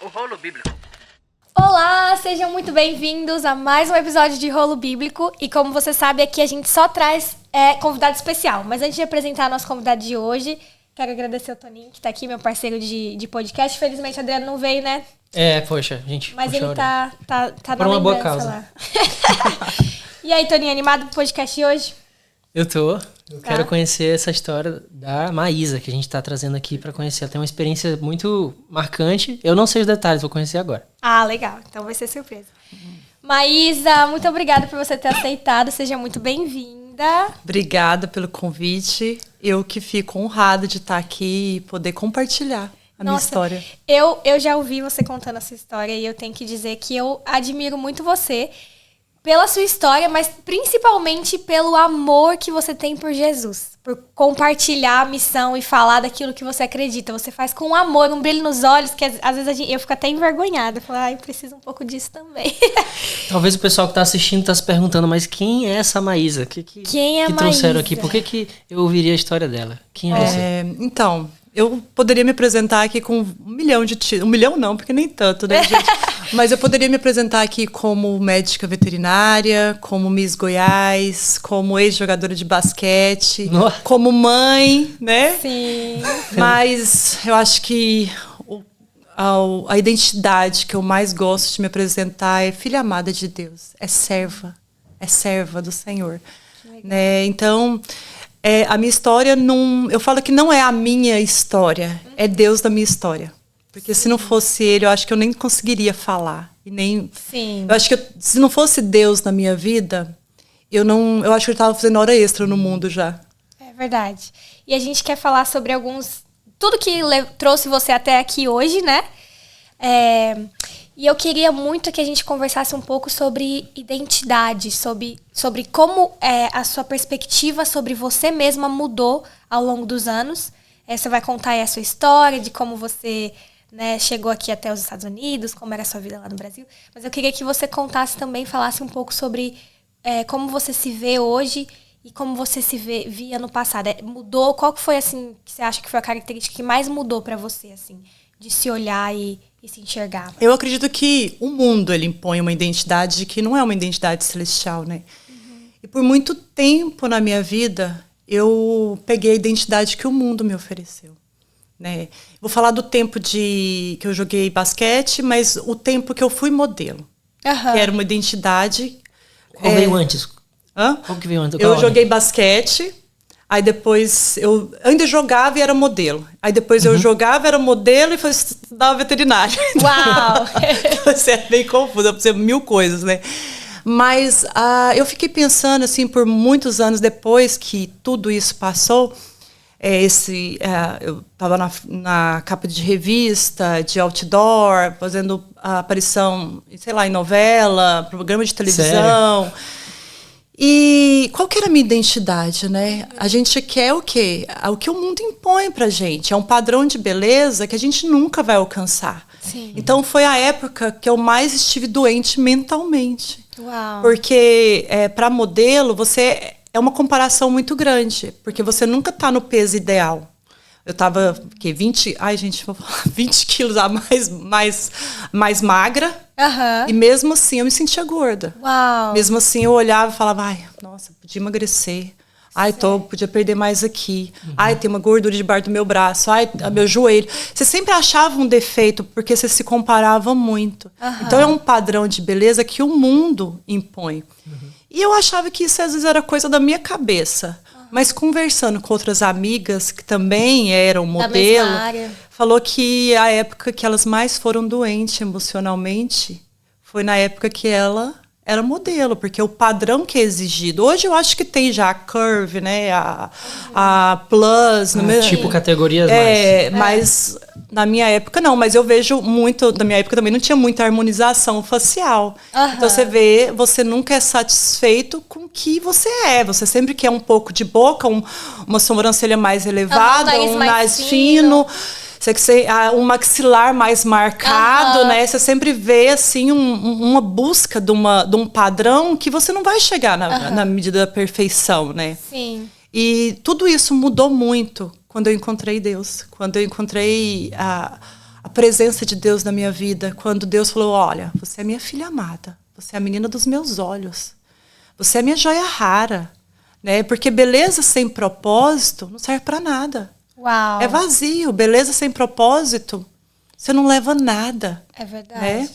O Rolo Bíblico. Olá, sejam muito bem-vindos a mais um episódio de Rolo Bíblico. E como você sabe, aqui a gente só traz convidado especial. Mas antes de apresentar nosso convidado de hoje, quero agradecer ao Toninho, que tá aqui, meu parceiro de podcast. Felizmente, o Adriano não veio, né? Poxa, gente. Mas ele tá por na uma boa lembrança causa. lá. E aí, Toninho, animado pro podcast de hoje? Eu quero conhecer essa história da Maísa, que a gente tá trazendo aqui pra conhecer. Ela tem uma experiência muito marcante. Eu não sei os detalhes, vou conhecer agora. Ah, legal. Então vai ser surpresa. Maísa, muito obrigada por você ter aceitado. Seja muito bem-vinda. Obrigada pelo convite. Eu que fico honrada de estar aqui e poder compartilhar a minha história. Eu já ouvi você contando essa história e eu tenho que dizer que eu admiro muito você pela sua história, mas principalmente pelo amor que você tem por Jesus. Por compartilhar a missão e falar daquilo que você acredita. Você faz com amor, um brilho nos olhos, que às vezes eu fico até envergonhada. Eu falo, eu preciso um pouco disso também. Talvez o pessoal que tá assistindo tá se perguntando, mas quem é essa Maísa? Quem é a Maísa? Que trouxeram aqui? Por que eu ouviria a história dela? Quem é você? Então, eu poderia me apresentar aqui com 1 milhão de títulos. 1 milhão não, porque nem tanto, né, gente? Mas eu poderia me apresentar aqui como médica veterinária, como Miss Goiás, como ex-jogadora de basquete, como mãe, né? Sim. Mas eu acho que a identidade que eu mais gosto de me apresentar é filha amada de Deus, é serva do Senhor. Né? Então, a minha história, eu falo que não é a minha história, é Deus da minha história. Porque se não fosse ele, eu acho que eu nem conseguiria falar. Sim. Eu acho que se não fosse Deus na minha vida, eu acho que eu estava fazendo hora extra no mundo já. É verdade. E a gente quer falar sobre tudo que trouxe você até aqui hoje, né? E eu queria muito que a gente conversasse um pouco sobre identidade, sobre como a sua perspectiva sobre você mesma mudou ao longo dos anos. Você vai contar aí a sua história, de como você, né, chegou aqui até os Estados Unidos, como era a sua vida lá no Brasil. Mas eu queria que você contasse também, falasse um pouco sobre como você se vê hoje e como você se via no passado. Mudou? Qual que foi, assim, que você acha que foi a característica que mais mudou pra você, assim, de se olhar e se enxergar? Eu acredito que o mundo, ele impõe uma identidade que não é uma identidade celestial, né? Uhum. E por muito tempo na minha vida, eu peguei a identidade que o mundo me ofereceu. Né? Vou falar do tempo que eu joguei basquete, mas o tempo que eu fui modelo. Que era uma identidade... Qual veio antes? Hã? Qual que veio antes? Eu joguei basquete, aí depois eu ainda jogava e era modelo. Aí depois eu jogava, era modelo e foi estudar veterinária. Uau! Você é bem confusa, você 1000 coisas, né? Mas eu fiquei pensando, assim, por muitos anos depois que tudo isso passou... eu estava na capa de revista, de outdoor, fazendo a aparição, sei lá, em novela, programa de televisão. Sério? E qual que era a minha identidade, né? A gente quer o quê? O que o mundo impõe pra gente. É um padrão de beleza que a gente nunca vai alcançar. Sim. Então foi a época que eu mais estive doente mentalmente. Uau. Porque para modelo, você... É uma comparação muito grande, porque você nunca está no peso ideal. Eu estava, 20 quilos a mais magra, e mesmo assim eu me sentia gorda. Uau. Mesmo assim eu olhava e falava, nossa, podia emagrecer. Podia perder mais aqui. Tem uma gordura debaixo do meu braço. Meu joelho. Você sempre achava um defeito, porque você se comparava muito. Então é um padrão de beleza que o mundo impõe. E eu achava que isso às vezes era coisa da minha cabeça. Mas conversando com outras amigas que também eram modelo, falou que a época que elas mais foram doentes emocionalmente foi na época que ela era modelo, porque o padrão que é exigido. Hoje eu acho que tem já a curve, né? A plus. Tipo categorias mais. Mas na minha época não. Mas eu vejo muito... Na minha época também não tinha muita harmonização facial. Então você nunca é satisfeito com o que você é. Você sempre quer um pouco de boca, uma sobrancelha mais elevada, um nariz fino. Um maxilar mais marcado, né? Você sempre vê, assim, uma busca de um padrão que você não vai chegar na medida da perfeição, né? Sim. E tudo isso mudou muito quando eu encontrei Deus. Quando eu encontrei a presença de Deus na minha vida, quando Deus falou, olha, você é minha filha amada, você é a menina dos meus olhos, você é minha joia rara, né? Porque beleza sem propósito não serve para nada. Uau. É vazio, beleza sem propósito, você não leva nada. É verdade. Né?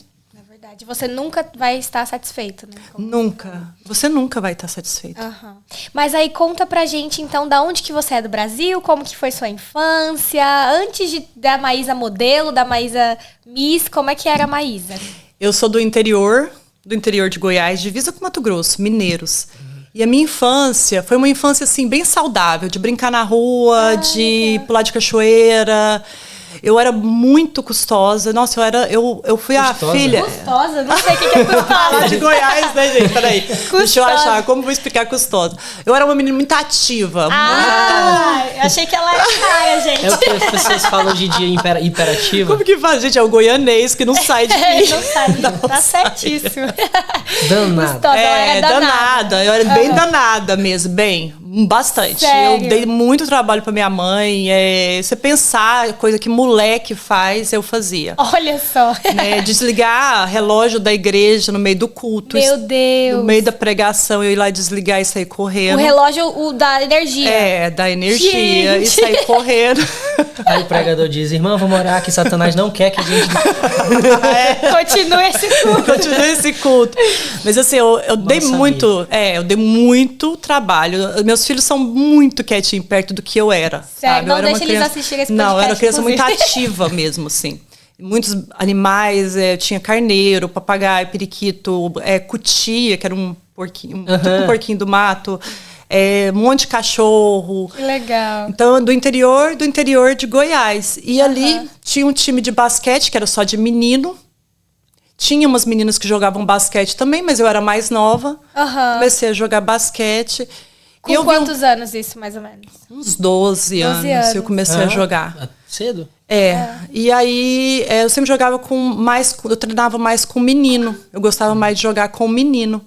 Você nunca vai estar satisfeito, né? Nunca. Você nunca vai estar satisfeito. Uhum. Mas aí conta pra gente, então, da onde que você é do Brasil, como que foi sua infância, antes da Maísa modelo, da Maísa Miss, como é que era a Maísa? Eu sou do interior de Goiás, divisa com Mato Grosso, Mineiros. E a minha infância foi uma infância, assim, bem saudável, de brincar na rua, de pular de cachoeira. Eu era muito custosa. Nossa, eu fui custosa? A filha... Custosa? Não sei o que é custosa. De Goiás, né, gente? Peraí. Deixa eu achar. Como vou explicar custosa? Eu era uma menina muito ativa. Eu achei que ela era cara, gente. É o que as pessoas falam hoje em dia, hiperativa. Como que faz? Gente, é o goianês que não sai de mim. Não sai. Tá certíssimo. Danada. Custosa, ela era danada. Eu era bem danada mesmo, bem. Bastante. Sério? Eu dei muito trabalho pra minha mãe. Você pensar, coisa que moleque faz, eu fazia. Olha só. Né? Desligar relógio da igreja no meio do culto. Meu Deus. No meio da pregação, eu ir lá desligar e sair correndo. O relógio da energia. É, da energia. Gente. E sair correndo. Aí o pregador diz, irmã, vamos orar que Satanás não quer que a gente... Continue esse culto. Continue esse culto. Mas assim, eu dei muito trabalho. Meus filhos são muito quietinhos perto do que eu era. Sério? Sabe? Não eu era deixa eles assistirem esse podcast. Não, eu era uma criança muito inclusive. ativa mesmo, assim. Muitos animais, tinha carneiro, papagaio, periquito, cutia, que era um porquinho, tipo um porquinho do mato, um monte de cachorro. Que legal. Então, do interior de Goiás. E ali tinha um time de basquete, que era só de menino. Tinha umas meninas que jogavam basquete também, mas eu era mais nova. Comecei a jogar basquete. Com quantos anos isso, mais ou menos? Uns 12 anos eu comecei a jogar. Cedo? E aí eu sempre jogava eu treinava mais com menino. Eu gostava mais de jogar com menino.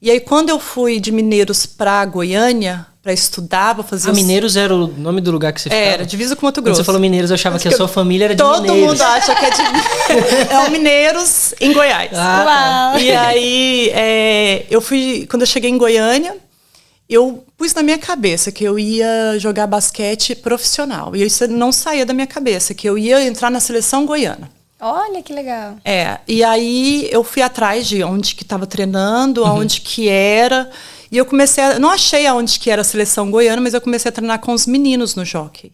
E aí quando eu fui de Mineiros pra Goiânia, pra estudar, pra fazer... Mineiros era o nome do lugar que você ficava? Era, divisa com Mato Grosso. Quando você falou Mineiros, eu achava que a sua família era de Mineiros. Todo mundo acha que é de... É o Mineiros em Goiás. Tá. E aí, quando eu cheguei em Goiânia, eu pus na minha cabeça que eu ia jogar basquete profissional. E isso não saía da minha cabeça, que eu ia entrar na seleção goiana. Olha que legal. E aí eu fui atrás de onde que estava treinando, aonde que era. E eu não achei aonde que era a seleção goiana, mas eu comecei a treinar com os meninos no Jockey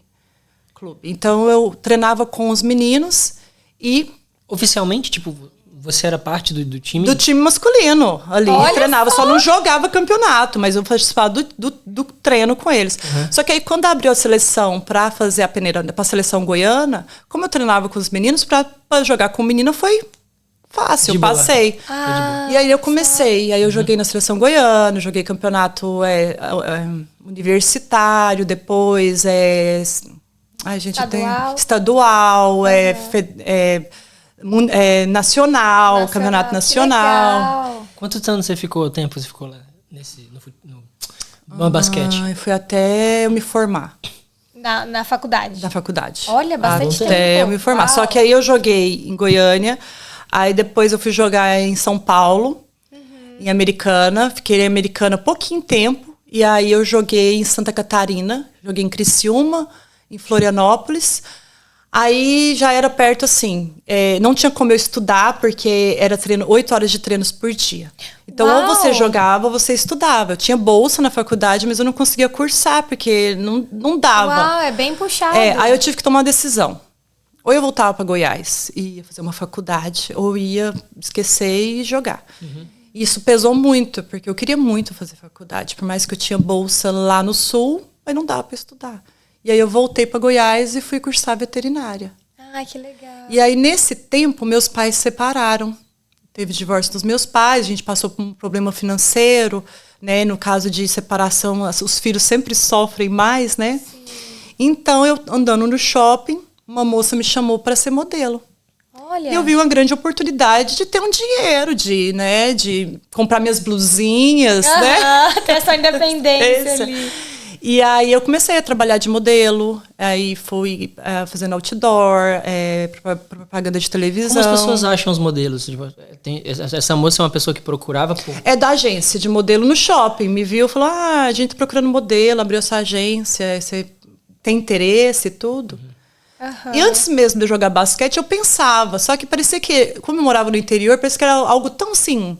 Clube. Então eu treinava com os meninos e... Oficialmente, tipo... Você era parte do time? Do time masculino ali. Olha treinava, só não jogava campeonato, mas eu participava do treino com eles. Só que aí quando abriu a seleção para fazer a peneira para a seleção goiana, como eu treinava com os meninos, para jogar com o menino foi fácil, eu passei. E aí eu comecei, aí eu joguei na seleção goiana, joguei campeonato universitário, depois estadual, nacional, campeonato nacional. Legal. Quantos anos tempo você ficou lá no basquete? Foi até eu me formar. Na faculdade? Na faculdade. Olha, bastante tempo. Até eu me formar. Uau. Só que aí eu joguei em Goiânia, aí depois eu fui jogar em São Paulo, em Americana. Fiquei em Americana pouquinho tempo, e aí eu joguei em Santa Catarina, joguei em Criciúma, em Florianópolis. Aí já era perto, assim, não tinha como eu estudar, porque era 8 horas de treinos por dia. Então, Uau. ou você jogava ou você estudava. Eu tinha bolsa na faculdade, mas eu não conseguia cursar, porque não dava. Uau, é bem puxado. Aí eu tive que tomar uma decisão. Ou eu voltava para Goiás e ia fazer uma faculdade, ou ia esquecer e jogar. Isso pesou muito, porque eu queria muito fazer faculdade, por mais que eu tinha bolsa lá no Sul, mas não dava para estudar. E aí eu voltei para Goiás e fui cursar veterinária. Ai, que legal. E aí, nesse tempo, meus pais se separaram. Teve divórcio dos meus pais, a gente passou por um problema financeiro, né? No caso de separação, os filhos sempre sofrem mais, né? Sim. Então, eu andando no shopping, uma moça me chamou para ser modelo. Olha. E eu vi uma grande oportunidade de ter um dinheiro, de comprar minhas blusinhas, né? Ter essa independência ali. E aí eu comecei a trabalhar de modelo, aí fui fazendo outdoor, propaganda de televisão. Como as pessoas acham os modelos? Essa moça é uma pessoa que procurava por... É da agência de modelo no shopping. Me viu e falou, a gente tá procurando modelo, abriu essa agência, você tem interesse e tudo. E antes mesmo de eu jogar basquete, eu pensava. Só que parecia que, como eu morava no interior, parecia que era algo tão, assim,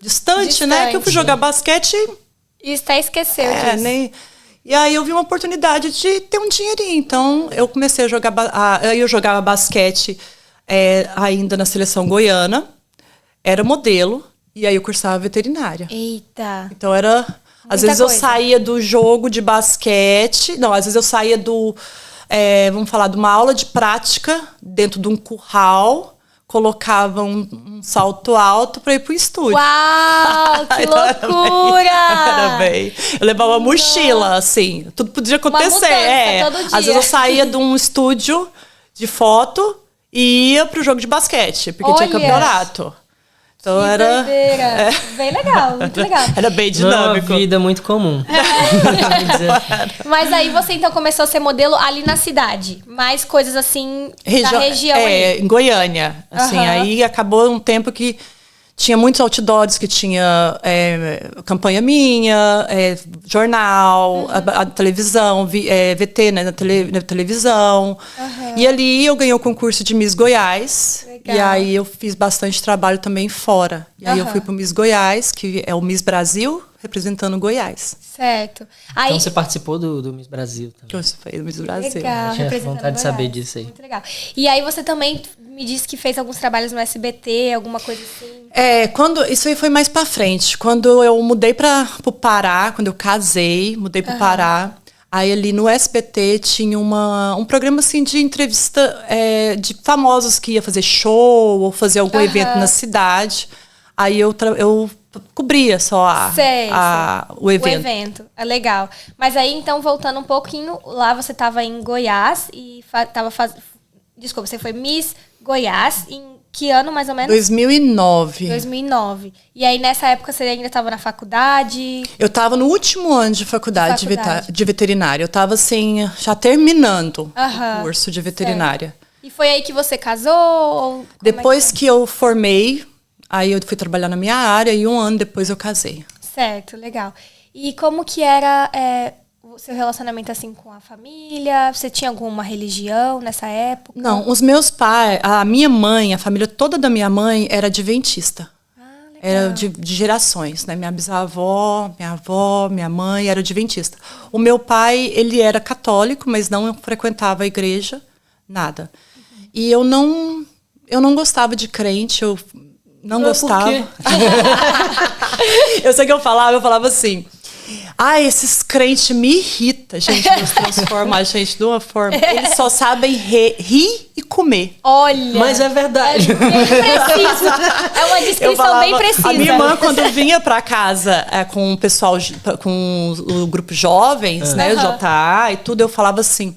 distante, né? Que eu fui jogar basquete... E até esqueceu disso. E aí eu vi uma oportunidade de ter um dinheirinho. Então eu comecei a jogar. Eu jogava basquete ainda na seleção goiana, era modelo, e aí eu cursava veterinária. Eita! Então era. Às vezes eu saía do jogo de basquete. Não, às vezes eu saía do. Vamos falar, de uma aula de prática dentro de um curral. Colocava um salto alto para ir pro estúdio. Uau, que loucura! Era bem. Eu levava uma mochila, assim. Tudo podia acontecer. Todo dia. Às vezes eu saía de um estúdio de foto e ia pro jogo de basquete, porque tinha campeonato. Então que era. Bem legal, muito legal. Era bem dinâmico. Não é uma vida muito comum. Mas aí você então começou a ser modelo ali na cidade, mais coisas assim da região ali. Em Goiânia. Assim, aí acabou um tempo que tinha muitos outdoors, que tinha campanha minha, jornal, a televisão, VT, né, na televisão. E ali eu ganhei o concurso de Miss Goiás. Legal. E aí eu fiz bastante trabalho também fora. E aí eu fui pro Miss Goiás, que é o Miss Brasil, representando Goiás. Certo. Aí, então você participou do Miss Brasil também. Eu fui do Miss Brasil. Legal, tinha vontade de saber disso aí. Muito legal. E aí você também me disse que fez alguns trabalhos no SBT, alguma coisa assim? Isso aí foi mais pra frente. Quando eu mudei pro Pará, quando eu casei, mudei pro Pará. Aí ali no SBT tinha um programa assim de entrevista de famosos que ia fazer show ou fazer algum evento na cidade. Aí eu cobria só o evento. O evento, legal. Mas aí então, voltando um pouquinho, lá você estava em Goiás e Desculpa, você foi Miss Goiás em que ano, mais ou menos? 2009. 2009. E aí, nessa época, você ainda estava na faculdade? Eu estava no último ano de faculdade. De veterinária. Eu estava, assim, já terminando o curso de veterinária. Certo. E foi aí que você casou? Depois que eu formei, aí eu fui trabalhar na minha área e um ano depois eu casei. Certo, legal. E como que era o seu relacionamento, assim, com a família? Você tinha alguma religião nessa época? Não, os meus pais, a minha mãe, a família toda da minha mãe era adventista. Era de gerações, né? Minha bisavó, minha avó, minha mãe era adventista. O meu pai, ele era católico, mas não frequentava a igreja, nada. E eu não gostava de crente, eu não gostava. Por quê? Eu sei que eu falava assim... esses crentes me irritam, gente, Deus transforma a gente de uma forma... Eles só sabem rir e comer. Olha! Mas é verdade. É bem preciso. É uma descrição bem precisa. A minha irmã, quando vinha pra casa com o pessoal, com o grupo jovens, né, o JA e tudo, eu falava assim...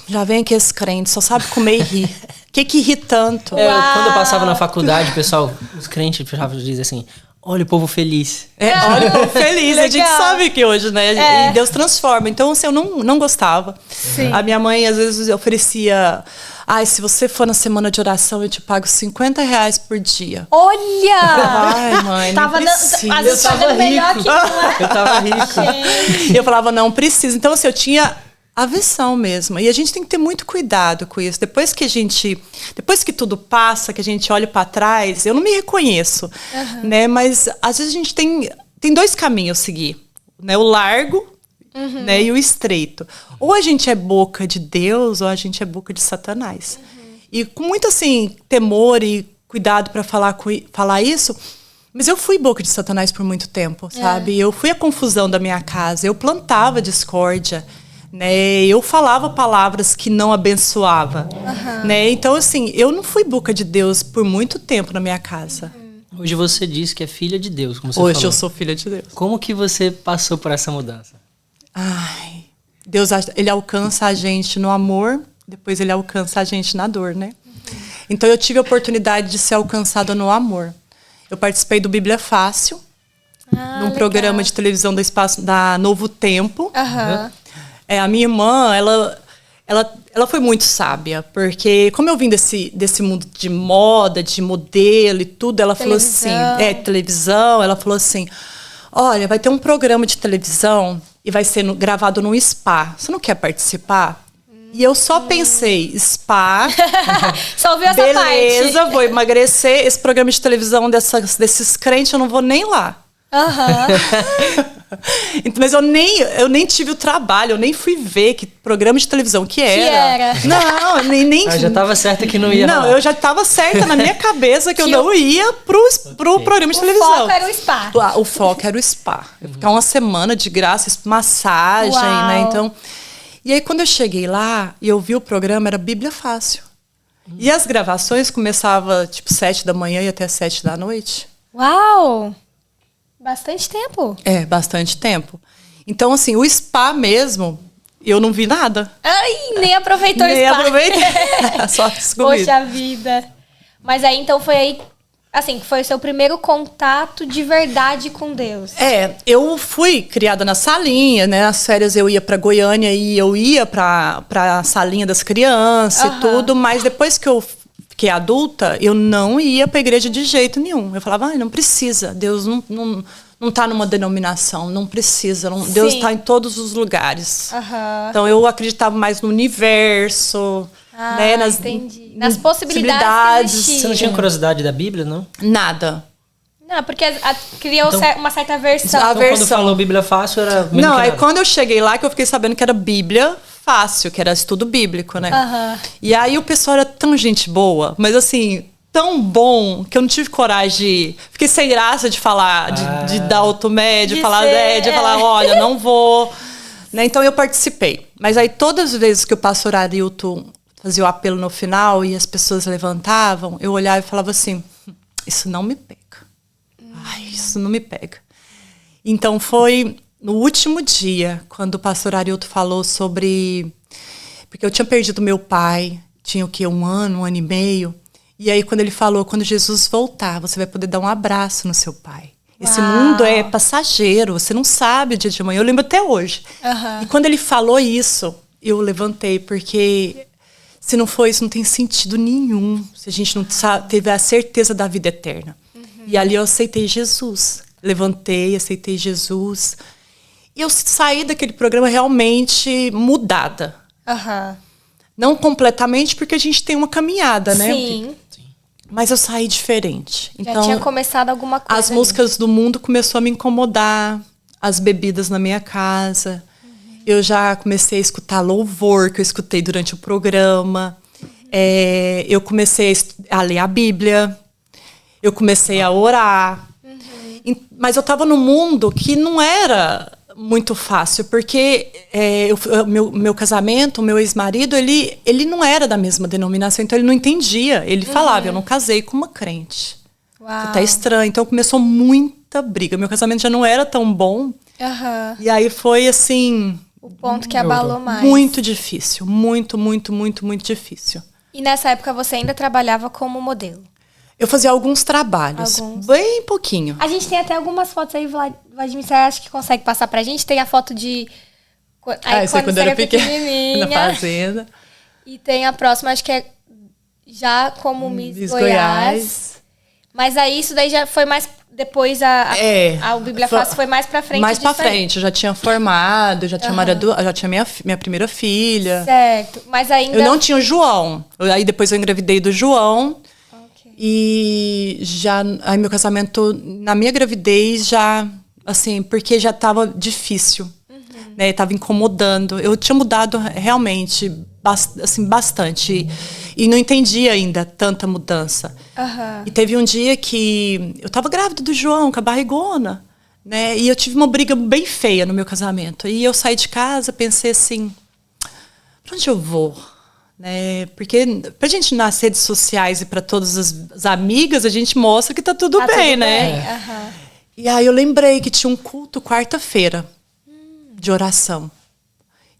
já vem aqui esse crente, só sabe comer e rir. O que ri tanto? Quando eu passava na faculdade, o pessoal, os crentes dizem assim... Olha o povo feliz. Olha o povo feliz. A gente sabe que hoje, né? E Deus transforma. Então, assim, eu não gostava. Sim. A minha mãe, às vezes, oferecia... se você for na semana de oração, eu te pago R$50 por dia. Olha! Ai, mãe, não precisa. Às vezes tava melhor que eu tava rico. Eu falava, não precisa. Então, assim, eu tinha... aversão mesmo. E a gente tem que ter muito cuidado com isso. Depois que tudo passa, que a gente olha para trás, eu não me reconheço, né? Mas às vezes a gente tem dois caminhos a seguir, né? O largo, né? E o estreito. Ou a gente é boca de Deus, ou a gente é boca de Satanás. E com muito assim temor e cuidado para falar isso. Mas eu fui boca de Satanás por muito tempo, sabe? Eu fui a confusão da minha casa. Eu plantava discórdia. Né? Eu falava palavras que não abençoava. Né? Então, assim, eu não fui boca de Deus por muito tempo na minha casa. Hoje você diz que é filha de Deus, como você falou. Hoje eu sou filha de Deus. Como que você passou por essa mudança? Deus, ele alcança a gente no amor, depois ele alcança a gente na dor, né? Então, eu tive a oportunidade de ser alcançada no amor. Eu participei do Bíblia Fácil, num programa de televisão da Novo Tempo. A minha irmã, ela foi muito sábia, porque como eu vim desse mundo de moda, de modelo e tudo, ela falou assim, televisão, ela falou assim, olha, vai ter um programa de televisão e vai ser gravado num spa. Você não quer participar? E eu só pensei, spa, só ouviu essa beleza, parte. vou emagrecer, esse programa de televisão desses crentes, eu não vou nem lá. Mas eu nem tive o trabalho, eu nem fui ver que programa de televisão que era. Não, nem já estava certa que não ia. Não, eu já estava certa na minha cabeça que eu não ia pro programa de televisão. O foco era o spa. O foco era o spa. Ficar uma semana de graça, massagem, né? Então, e aí quando eu cheguei lá e eu vi o programa, era Bíblia Fácil. E as gravações começavam tipo 7 da manhã e até 7 da noite. Uau! Bastante tempo. Bastante tempo. Então, assim, o spa mesmo, eu não vi nada. Ai, nem aproveitou o spa. Nem aproveitei. Só descobri. Poxa vida. Mas aí, então, foi aí, assim, que foi o seu primeiro contato de verdade com Deus. Eu fui criada na salinha, né? Nas férias eu ia pra Goiânia e eu ia pra salinha das crianças e tudo. Mas depois que eu fiquei adulta, eu não ia pra igreja de jeito nenhum. Eu falava, não precisa. Deus não tá numa denominação, não precisa. Deus tá em todos os lugares. Então eu acreditava mais no universo, né? Entendi. Nas possibilidades. Você não tinha curiosidade da Bíblia, não? Nada. Não, porque criou uma certa aversão. Então, quando falou Bíblia Fácil, era... Não, aí quando eu cheguei lá, que eu fiquei sabendo que era Bíblia Fácil, que era estudo bíblico, né? E aí o pessoal era tão gente boa, mas assim, tão bom, que eu não tive coragem fiquei sem graça de falar, de dar automédio, de falar, olha, não vou. Né? Então eu participei. Mas aí todas as vezes que o pastor Arilton fazia o apelo no final e as pessoas levantavam, eu olhava e falava assim, isso não me pega. Isso não me pega. Então foi no último dia, quando o pastor Arilton falou sobre... Porque eu tinha perdido meu pai, tinha o quê? Um ano e meio. E aí quando ele falou, quando Jesus voltar, você vai poder dar um abraço no seu pai. Esse mundo é passageiro, você não sabe o dia de amanhã. Eu lembro até hoje. E quando ele falou isso, eu levantei, porque se não for isso, não tem sentido nenhum. Se a gente não teve a certeza da vida eterna. E ali eu aceitei Jesus. Levantei, aceitei Jesus. E eu saí daquele programa realmente mudada. Não completamente, porque a gente tem uma caminhada, né? Sim. Mas eu saí diferente. Já tinha começado alguma coisa. As músicas do mundo começou a me incomodar. As bebidas na minha casa. Eu já comecei a escutar louvor, que eu escutei durante o programa. Eu comecei a ler a Bíblia. Eu comecei a orar. Mas eu estava num mundo que não era muito fácil, porque meu casamento, o meu ex-marido, ele não era da mesma denominação, então ele não entendia. Ele falava, eu não casei com uma crente. Você tá estranho. Então começou muita briga. Meu casamento já não era tão bom. E aí foi assim... O ponto que abalou mais. Muito difícil. Muito, muito, muito, muito difícil. E nessa época você ainda trabalhava como modelo? Eu fazia alguns trabalhos, bem pouquinho. A gente tem até algumas fotos aí, Vladimir, você acha que consegue passar pra gente? Tem a foto de... Aí, quando você era pequenininha. Na fazenda. E tem a próxima, acho que é já como Miss Goiás. Mas aí isso daí já foi mais... Depois a Bíblia Fácil foi mais pra frente. Mais pra frente, eu já tinha formado, já tinha já tinha minha primeira filha. Certo, mas ainda... Eu não tinha o João. Aí depois eu engravidei do João. E aí meu casamento, na minha gravidez, já, assim, porque já estava difícil, né? Estava incomodando. Eu tinha mudado realmente, assim, bastante. E não entendia ainda tanta mudança. E teve um dia que eu estava grávida do João, com a barrigona, né? E eu tive uma briga bem feia no meu casamento. E eu saí de casa, pensei assim, pra onde eu vou? Né? Porque pra gente nas redes sociais e para todas as amigas, a gente mostra que tá tudo bem, né? E aí eu lembrei que tinha um culto quarta-feira de oração.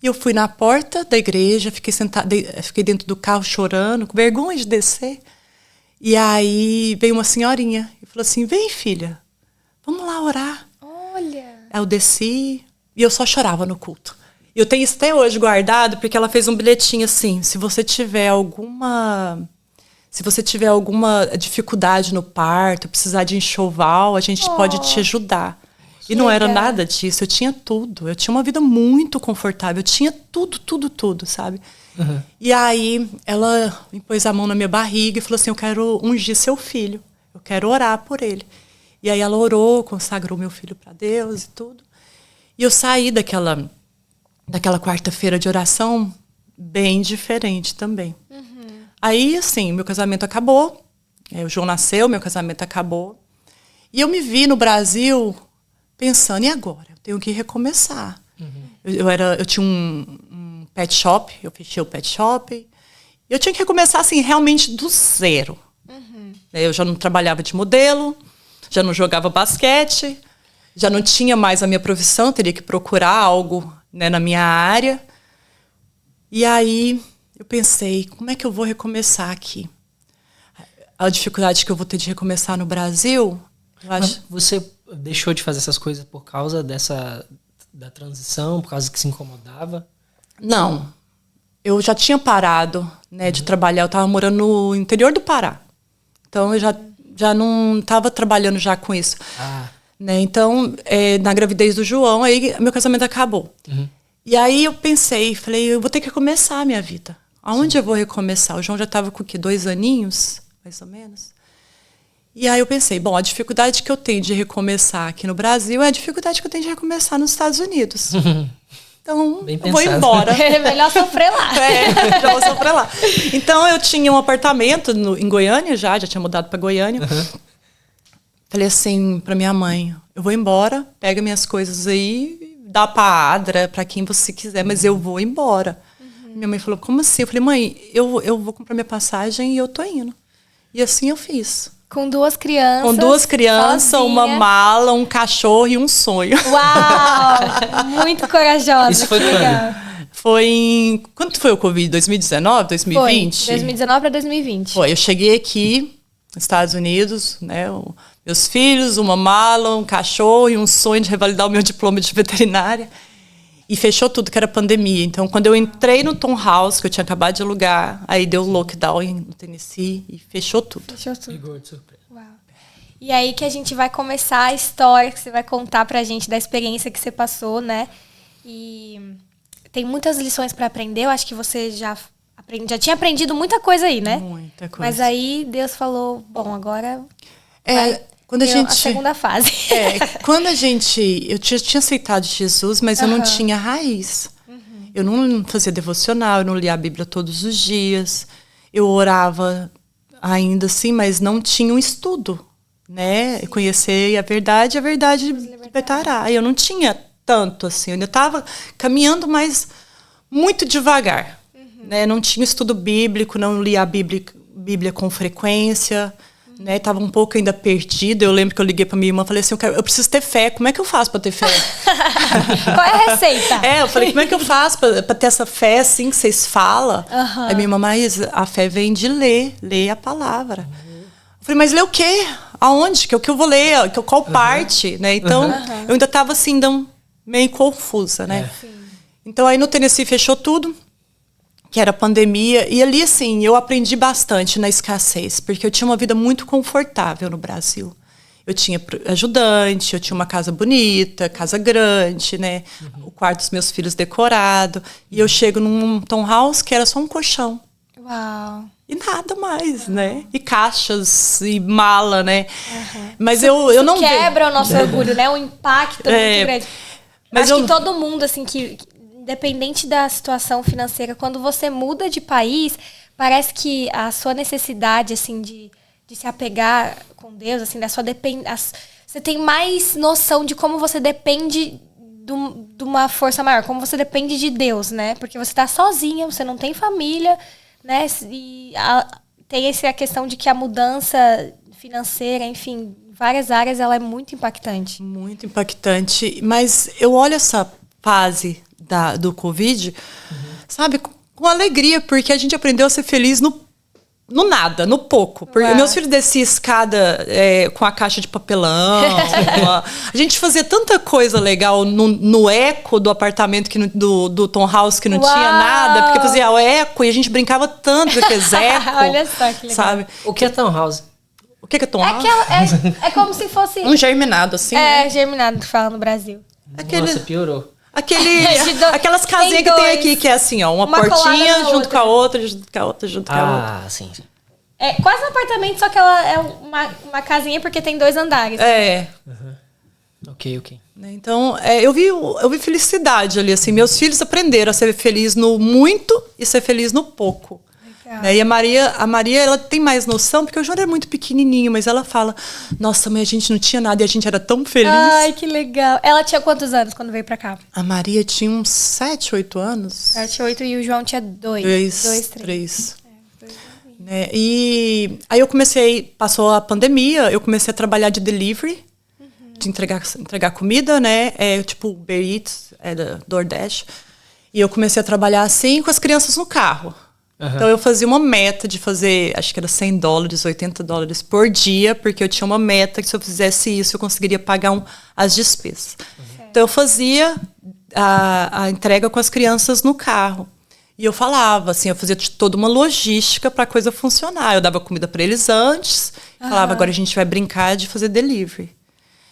E eu fui na porta da igreja, fiquei sentada, fiquei dentro do carro chorando, com vergonha de descer. E aí veio uma senhorinha e falou assim, vem filha, vamos lá orar. Aí eu desci e eu só chorava no culto. E eu tenho isso até hoje guardado, porque ela fez um bilhetinho assim, se você tiver alguma dificuldade no parto, precisar de enxoval, a gente pode te ajudar. E não era nada disso, eu tinha tudo. Eu tinha uma vida muito confortável, eu tinha tudo, sabe? Uhum. E aí ela me pôs a mão na minha barriga e falou assim, eu quero ungir seu filho, eu quero orar por ele. E aí ela orou, consagrou meu filho para Deus e tudo. E eu saí daquela quarta-feira de oração bem diferente também. Uhum. Aí, assim, meu casamento acabou, o João nasceu, meu casamento acabou. E eu me vi no Brasil pensando, e agora? Eu tenho que recomeçar. Uhum. Eu tinha um pet shop, eu fechei o pet shop. E eu tinha que recomeçar, assim, realmente do zero. Uhum. Eu já não trabalhava de modelo, já não jogava basquete, já não tinha mais a minha profissão, teria que procurar algo, né, na minha área. E aí eu pensei, como é que eu vou recomeçar aqui? A dificuldade que eu vou ter de recomeçar no Brasil, eu acho... Você deixou de fazer essas coisas por causa da transição, por causa que se incomodava? Não. Eu já tinha parado, né, de trabalhar. Eu estava morando no interior do Pará. Então eu já não estava trabalhando já com isso. Né? Então, na gravidez do João, aí meu casamento acabou. Uhum. E aí eu pensei, falei, eu vou ter que recomeçar a minha vida. Aonde eu vou recomeçar? O João já estava com o quê? 2 aninhos, mais ou menos. E aí eu pensei, bom, a dificuldade que eu tenho de recomeçar aqui no Brasil é a dificuldade que eu tenho de recomeçar nos Estados Unidos. Então, eu vou embora. É melhor sofrer lá. Já vou sofrer lá. Então, eu tinha um apartamento em Goiânia já tinha mudado para Goiânia. Uhum. Falei assim para minha mãe, eu vou embora, pega minhas coisas aí, dá pra Adra, para quem você quiser, mas eu vou embora. Uhum. Minha mãe falou, como assim? Eu falei, mãe, eu vou comprar minha passagem e eu tô indo. E assim eu fiz. Com 2 crianças. Com 2 crianças, sozinha. Uma mala, um cachorro e um sonho. Uau! Muito corajosa. Isso foi quando? Foi em... Quando foi o Covid? 2019, 2020? Foi, 2019 para 2020. Foi, eu cheguei aqui, nos Estados Unidos, né? Meus filhos, uma mala, um cachorro e um sonho de revalidar o meu diploma de veterinária. E fechou tudo, que era pandemia. Então, quando eu entrei no Tom House, que eu tinha acabado de alugar, aí deu lockdown no Tennessee e fechou tudo. Fechou tudo. Pegou de surpresa. Uau. E aí que a gente vai começar a história que você vai contar pra gente da experiência que você passou, né? E tem muitas lições para aprender. Eu acho que você já tinha aprendido muita coisa aí, né? Muita coisa. Mas aí Deus falou, bom, agora... Quando a segunda fase. Quando eu tinha aceitado Jesus, mas eu não tinha raiz. Uhum. Eu não fazia devocional, eu não lia a Bíblia todos os dias. Eu orava ainda assim, mas não tinha um estudo, né? Eu conhecer a verdade libertará. Eu não tinha tanto assim, eu ainda estava caminhando, mas muito devagar. Uhum. Né? Não tinha estudo bíblico, não lia a Bíblia com frequência. Né, tava um pouco ainda perdida. Eu lembro que eu liguei pra minha irmã e falei assim, eu preciso ter fé. Como é que eu faço pra ter fé? Qual é a receita? Eu falei, como é que eu faço pra ter essa fé assim que vocês falam? Uhum. Aí minha irmã, mas a fé vem de ler a palavra. Uhum. Eu falei, mas ler o quê? Aonde? Que eu vou ler? Qual parte? Né? Então, eu ainda tava assim, meio confusa, né? Então, aí no Tennessee fechou tudo, que era pandemia, e ali, assim, eu aprendi bastante na escassez, porque eu tinha uma vida muito confortável no Brasil. Eu tinha ajudante, eu tinha uma casa bonita, casa grande, né? Uhum. O quarto dos meus filhos decorado, e eu chego num Tom House que era só um colchão. Uau! E nada mais, né? E caixas, e mala, né? Uhum. Mas eu não... quebra o nosso orgulho, né? O impacto é muito grande. Mas acho que todo mundo, assim, que independente da situação financeira, quando você muda de país, parece que a sua necessidade, assim, de se apegar com Deus, assim, da sua você tem mais noção de como você depende de uma força maior, como você depende de Deus, né? Porque você tá sozinha, você não tem família, né? E tem a questão de que a mudança financeira, enfim, em várias áreas, ela é muito impactante. Muito impactante. Mas eu olho essa fase do Covid, sabe, com alegria, porque a gente aprendeu a ser feliz no no nada, no pouco. Porque meus filhos desciam escada com a caixa de papelão. A gente fazia tanta coisa legal no eco do apartamento do Tom House, que não tinha nada, porque fazia o eco e a gente brincava tanto com aqueles ecos. Olha só que legal. Sabe? O que é Tom House? O que é Tom House? É como se fosse... Um germinado, assim, né? Germinado que fala no Brasil. Nossa, piorou. Aquelas casinhas que tem aqui, que é assim, ó, uma portinha junto com a outra, junto com a outra, junto com a outra. Ah, sim. É quase um apartamento, só que ela é uma casinha porque tem 2 andares. Ok. Então, eu vi felicidade ali, assim. Meus filhos aprenderam a ser feliz no muito e ser feliz no pouco. Né? E a Maria, ela tem mais noção, porque o João era muito pequenininho, mas ela fala, nossa, mãe, a gente não tinha nada e a gente era tão feliz. Ai, que legal. Ela tinha quantos anos quando veio pra cá? A Maria tinha uns 7, 8 anos. 7, 8 e o João tinha 2. 3. Né? E aí passou a pandemia, eu comecei a trabalhar de delivery, de entregar comida, né? Tipo Uber Eats, da DoorDash. E eu comecei a trabalhar assim com as crianças no carro. Então eu fazia uma meta de fazer, acho que era $100, $80 por dia, porque eu tinha uma meta que se eu fizesse isso eu conseguiria pagar as despesas. Então eu fazia a entrega com as crianças no carro. E eu falava, assim, eu fazia toda uma logística para a coisa funcionar. Eu dava comida para eles antes, falava, agora a gente vai brincar de fazer delivery.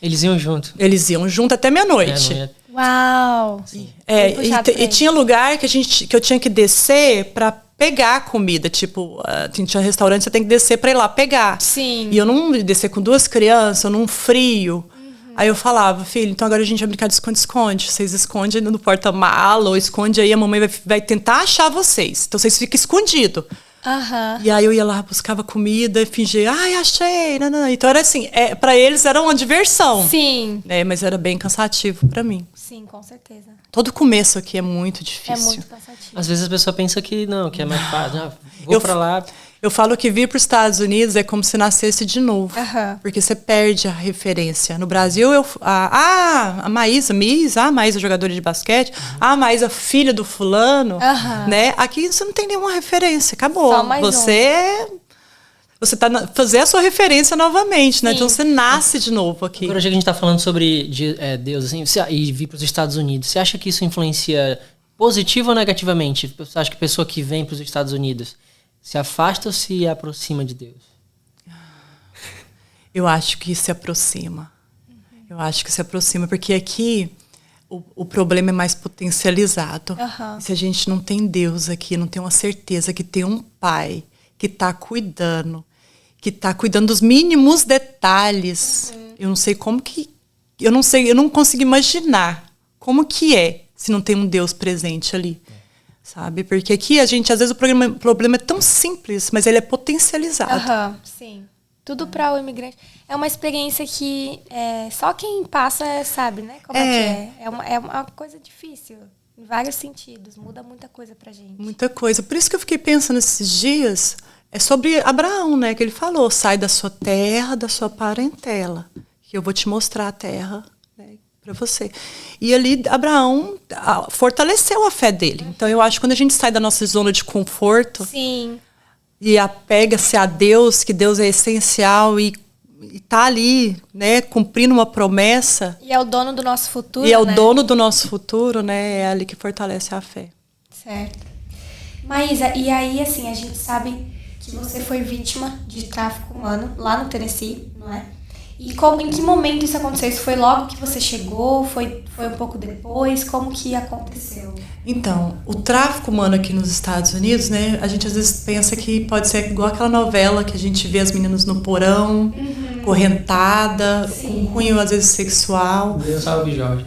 Eles iam junto? Eles iam junto até meia-noite. Uau! E tinha lugar que eu tinha que descer para pegar a comida. Tipo, tinha restaurante, você tem que descer para ir lá pegar. Sim. E eu não descer com 2 crianças, num frio. Aí eu falava, filho, então agora a gente vai brincar de esconde-esconde. Vocês escondem ainda no porta-mala ou esconde aí, a mamãe vai tentar achar vocês. Então vocês ficam escondidos. E aí eu ia lá, buscava comida, fingia, achei. Não. Então era assim, pra eles era uma diversão. Sim. Mas era bem cansativo pra mim. Sim, com certeza. Todo começo aqui é muito difícil. É muito cansativo. Às vezes a pessoa pensa que não, que é mais fácil. Vou pra lá. Eu falo que vir para os Estados Unidos é como se nascesse de novo. Porque você perde a referência. No Brasil, a Maísa, a Maísa jogadora de basquete, a Maísa filha do fulano, né? Aqui você não tem nenhuma referência, acabou. Só mais você tá fazer a sua referência novamente, né? Então você nasce de novo aqui. Agora, já que a gente tá falando sobre Deus, assim, e vir para os Estados Unidos, você acha que isso influencia positivo ou negativamente? Você acha que a pessoa que vem para os Estados Unidos se afasta ou se aproxima de Deus? Eu acho que se aproxima. Eu acho que se aproxima, porque aqui o problema é mais potencializado. Se a gente não tem Deus aqui, não tem uma certeza que tem um pai que está cuidando dos mínimos detalhes. Eu não sei como que... Eu não consigo imaginar como que é se não tem um Deus presente ali. Sabe? Porque aqui a gente, às vezes, o problema é tão simples, mas ele é potencializado. Sim. Tudo para o imigrante. É uma experiência que só quem passa sabe, né? Como é que é. É uma coisa difícil, em vários sentidos. Muda muita coisa pra gente. Muita coisa. Por isso que eu fiquei pensando esses dias, sobre Abraão, né? Que ele falou, sai da sua terra, da sua parentela, que eu vou te mostrar a terra, né, para você. E ali Abraão fortaleceu a fé dele. Então eu acho que quando a gente sai da nossa zona de conforto, sim, e apega-se a Deus, que Deus é essencial e tá ali, né, cumprindo uma promessa. E é o dono do nosso futuro, E é o dono do nosso futuro, né? É ali que fortalece a fé. Certo. Maísa, e aí, assim, a gente sabe que você foi vítima de tráfico humano lá no Tennessee, não é? E em que momento isso aconteceu? Isso foi logo que você chegou? Foi um pouco depois? Como que aconteceu? Então, o tráfico humano aqui nos Estados Unidos, né? A gente às vezes pensa que pode ser igual aquela novela que a gente vê as meninas no porão, correntada, com cunho às vezes sexual. Deus salve Jorge.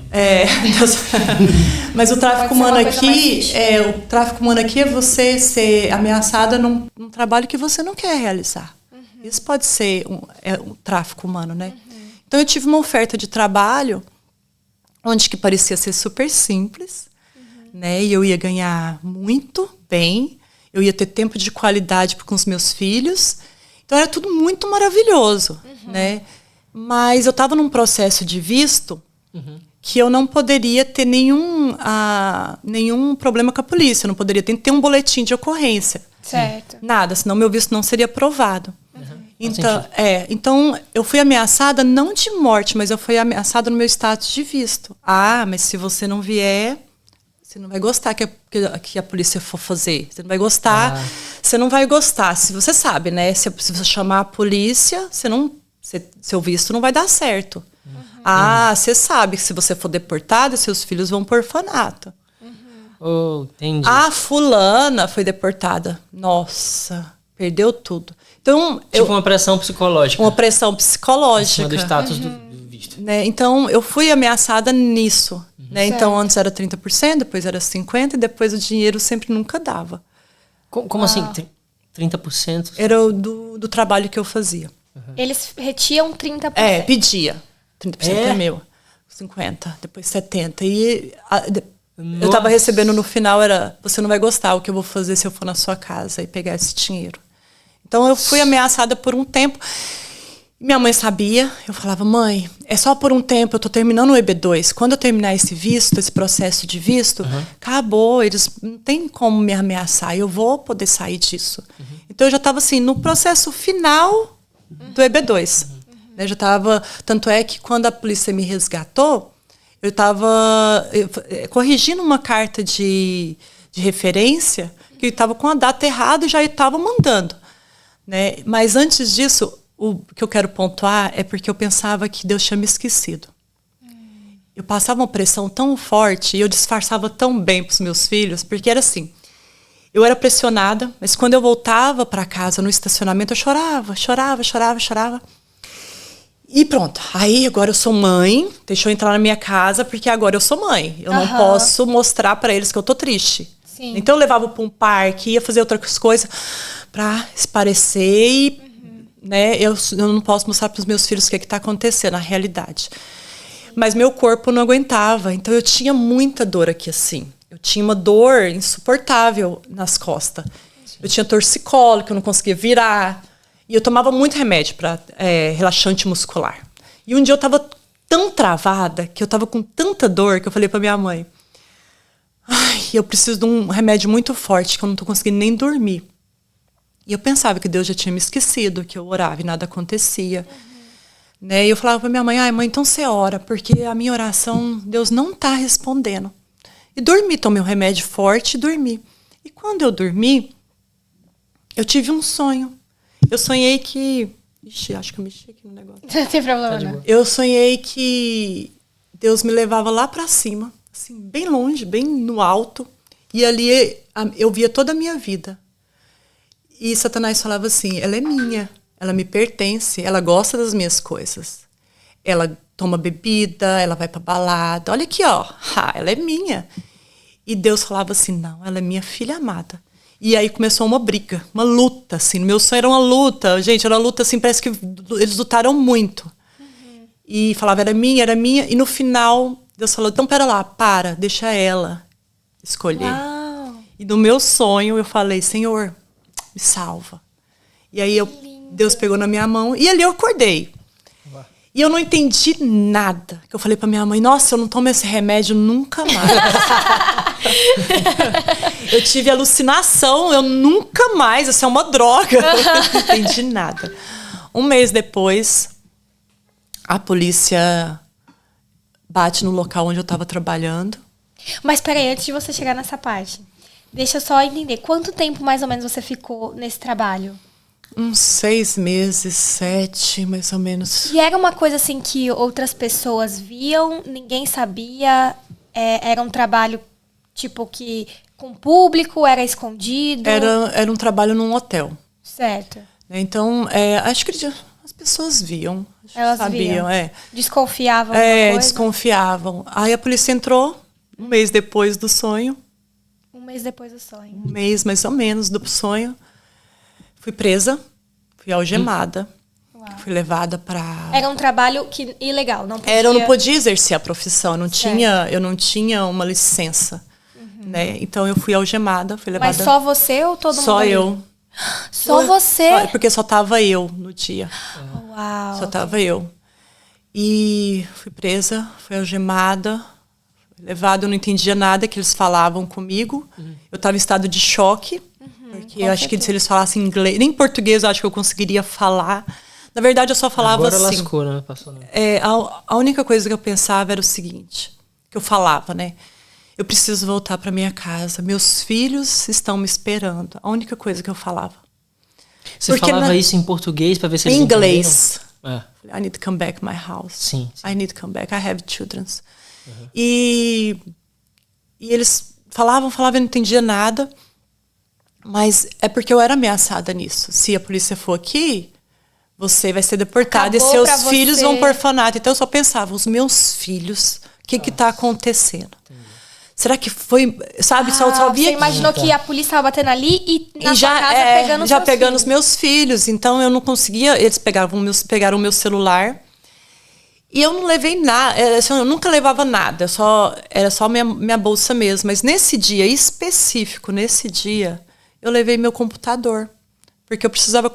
Mas o tráfico humano aqui, é você ser ameaçada num trabalho que você não quer realizar. Isso pode ser um tráfico humano, né? Então eu tive uma oferta de trabalho onde que parecia ser super simples, né? E eu ia ganhar muito bem, eu ia ter tempo de qualidade com os meus filhos. Então era tudo muito maravilhoso, né? Mas eu estava num processo de visto que eu não poderia ter nenhum problema com a polícia, eu não poderia ter um boletim de ocorrência. Certo. Nada, senão meu visto não seria aprovado. Então, sentido. então, eu fui ameaçada não de morte, mas eu fui ameaçada no meu status de visto. Ah, mas se você não vier, você não vai gostar que a polícia for fazer. Você não vai gostar. Você não vai gostar. Se você sabe, né? Se você chamar a polícia, seu visto não vai dar certo. Ah, você sabe que se você for deportada, seus filhos vão pro orfanato. Oh, entendi. A fulana foi deportada. Nossa, perdeu tudo. Então, Tipo uma pressão psicológica. uma pressão psicológica. Acima do status do visto. Né? Então, eu fui ameaçada nisso. Né? Então, antes era 30%, depois era 50%, e depois o dinheiro sempre nunca dava. Como assim? 30%? Era do trabalho que eu fazia. Eles retiam 30%. Pedia. 30% é meu. 50%, depois 70%. E eu estava recebendo no final, você não vai gostar o que eu vou fazer se eu for na sua casa e pegar esse dinheiro. Então, eu fui ameaçada por um tempo. Minha mãe sabia. Eu falava, mãe, é só por um tempo, eu estou terminando o EB2. Quando eu terminar esse visto, esse processo de visto, acabou. Eles não tem como me ameaçar. Eu vou poder sair disso. Então, eu já estava assim, no processo final do EB2. Eu já estava... Tanto é que quando a polícia me resgatou, eu estava corrigindo uma carta de referência que estava com a data errada e já estava mandando. Né? Mas antes disso, o que eu quero pontuar é porque eu pensava que Deus tinha me esquecido. Eu passava uma pressão tão forte e eu disfarçava tão bem para os meus filhos, porque era assim, eu era pressionada, mas quando eu voltava para casa no estacionamento, eu chorava. E pronto, aí agora eu sou mãe, deixa eu entrar na minha casa, porque agora eu sou mãe. Eu não posso mostrar para eles que eu tô triste. Sim. Então eu levava para um parque, ia fazer outras coisas para esparecer e né, eu não posso mostrar para os meus filhos o que está acontecendo na realidade. Mas meu corpo não aguentava, então eu tinha muita dor aqui assim. Eu tinha uma dor insuportável nas costas. Eu tinha torcicolo, que eu não conseguia virar. E eu tomava muito remédio para relaxante muscular. E um dia eu estava tão travada, que eu estava com tanta dor, que eu falei para minha mãe, eu preciso de um remédio muito forte, que eu não estou conseguindo nem dormir. E eu pensava que Deus já tinha me esquecido, que eu orava e nada acontecia. Né? E eu falava para minha mãe, mãe, então você ora, porque a minha oração, Deus não está respondendo. E dormi, tomei um remédio forte e dormi. E quando eu dormi, eu tive um sonho. Eu sonhei que... Ixi, acho que eu mexi aqui no negócio. Não tem problema, não. Eu sonhei que Deus me levava lá para cima, assim, bem longe, bem no alto. E ali eu via toda a minha vida. E Satanás falava assim, ela é minha, ela me pertence, ela gosta das minhas coisas. Ela toma bebida, ela vai pra balada. Olha aqui, ó, ela é minha. E Deus falava assim, não, ela é minha filha amada. E aí começou uma briga, uma luta, assim. No meu sonho era uma luta, gente, era uma luta, assim, parece que eles lutaram muito. E falava, era minha. E no final, Deus falou, então pera lá, deixa ela escolher. Uau. E no meu sonho eu falei, Senhor, me salva. E aí Deus pegou na minha mão e ali eu acordei. Uau. E eu não entendi nada. Eu falei pra minha mãe, nossa, eu não tomo esse remédio nunca mais. Eu tive alucinação, eu nunca mais, isso é uma droga. Eu não entendi nada. Um mês depois, a polícia bate no local onde eu estava trabalhando. Mas peraí, antes de você chegar nessa parte, deixa eu só entender. Quanto tempo mais ou menos você ficou nesse trabalho? Uns 6 meses, 7, mais ou menos. E era uma coisa assim que outras pessoas viam, ninguém sabia? Era um trabalho tipo que com público, era escondido? Era um trabalho num hotel. Certo. Então, acho que as pessoas viam. Elas sabiam, viam. Desconfiavam da coisa? Desconfiavam. Aí a polícia entrou um mês depois do sonho. Um mês depois do sonho. Um mês, mais ou menos, do sonho. Fui presa, fui algemada. Uau. Fui levada para... Era um trabalho ilegal, não podia... Eu não podia exercer a profissão, eu não tinha uma licença. Né? Então eu fui algemada, fui levada... Mas só você ou todo mundo? Só eu. Só você? Porque só tava eu no dia. Uau. Só tava eu. E fui presa, fui algemada, fui levada, eu não entendia nada que eles falavam comigo. Eu estava em estado de choque. Porque eu acho que se eles falassem inglês, nem português eu acho que eu conseguiria falar. Na verdade, eu só falava Agora assim. lascou, né? Passou, né? A única coisa que eu pensava era o seguinte, que eu falava, né? Eu preciso voltar para minha casa. Meus filhos estão me esperando. A única coisa que eu falava. Você falava isso em português para ver se eles em inglês. entenderam? I need to come back to my house. Sim. I need to come back. I have children. E eles falavam, eu não entendia nada. Mas é porque eu era ameaçada nisso. Se a polícia for aqui, você vai ser deportada e seus filhos vão para orfanato. Então eu só pensava, os meus filhos, o que está acontecendo? Entendi. Será que foi, sabe, só via... Você imaginou que a polícia estava batendo ali e na sua casa pegando os já seus pegando filhos. os meus filhos. Então eu não conseguia, eles pegaram o meu celular e eu não levei nada, eu nunca levava nada, era só minha bolsa mesmo. Mas nesse dia específico, eu levei meu computador, porque eu precisava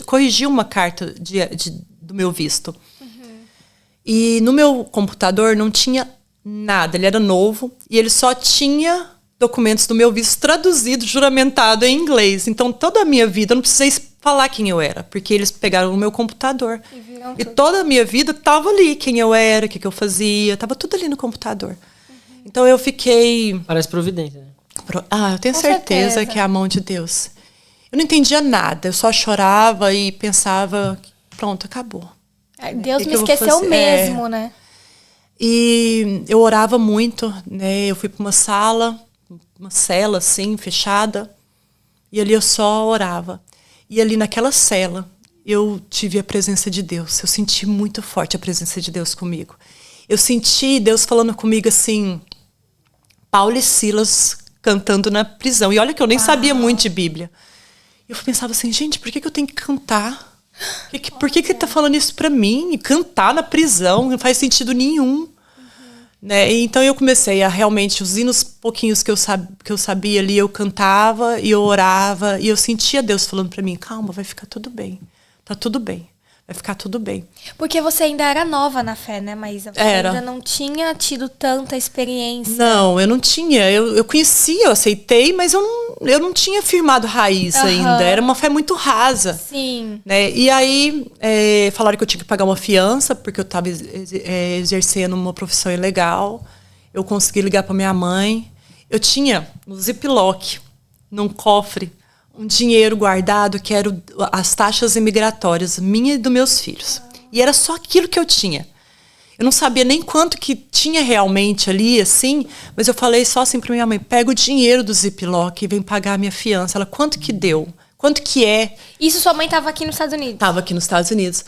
corrigir uma carta do meu visto. E no meu computador não tinha nada, ele era novo e ele só tinha documentos do meu visto traduzido, juramentado em inglês. Então toda a minha vida eu não precisei falar quem eu era, porque eles pegaram o meu computador. E toda a minha vida estava ali, quem eu era, o que eu fazia, estava tudo ali no computador. Então eu fiquei... Parece providência, né? Eu tenho certeza que é a mão de Deus. Eu não entendia nada, eu só chorava e pensava, pronto, acabou. Deus me esqueceu mesmo, né? E eu orava muito, né? Eu fui para uma cela assim, fechada, e ali eu só orava. E ali naquela cela, eu tive a presença de Deus. Eu senti muito forte a presença de Deus comigo. Eu senti Deus falando comigo assim, Paulo e Silas cantando na prisão. E olha que eu nem sabia muito de Bíblia. Eu pensava assim, gente, por que eu tenho que cantar? Por que ele está falando isso para mim? Cantar na prisão não faz sentido nenhum. Né? E então eu comecei a realmente, os hinos pouquinhos que eu sabia ali, eu cantava e eu orava. E eu sentia Deus falando para mim, calma, vai ficar tudo bem. Tá tudo bem. Vai ficar tudo bem. Porque você ainda era nova na fé, né, Maísa? Você ainda não tinha tido tanta experiência. Não, eu não tinha. Eu conhecia, eu aceitei, mas eu não tinha firmado raiz ainda. Era uma fé muito rasa. Sim. Né? E aí falaram que eu tinha que pagar uma fiança, porque eu estava exercendo uma profissão ilegal. Eu consegui ligar para minha mãe. Eu tinha no Ziploc, num cofre, um dinheiro guardado que era as taxas imigratórias, minha e dos meus filhos. E era só aquilo que eu tinha. Eu não sabia nem quanto que tinha realmente ali, assim, mas eu falei só assim para minha mãe, pega o dinheiro do Ziploc e vem pagar a minha fiança. Ela, quanto que deu? Quanto que é? Isso sua mãe estava aqui nos Estados Unidos? Estava aqui nos Estados Unidos.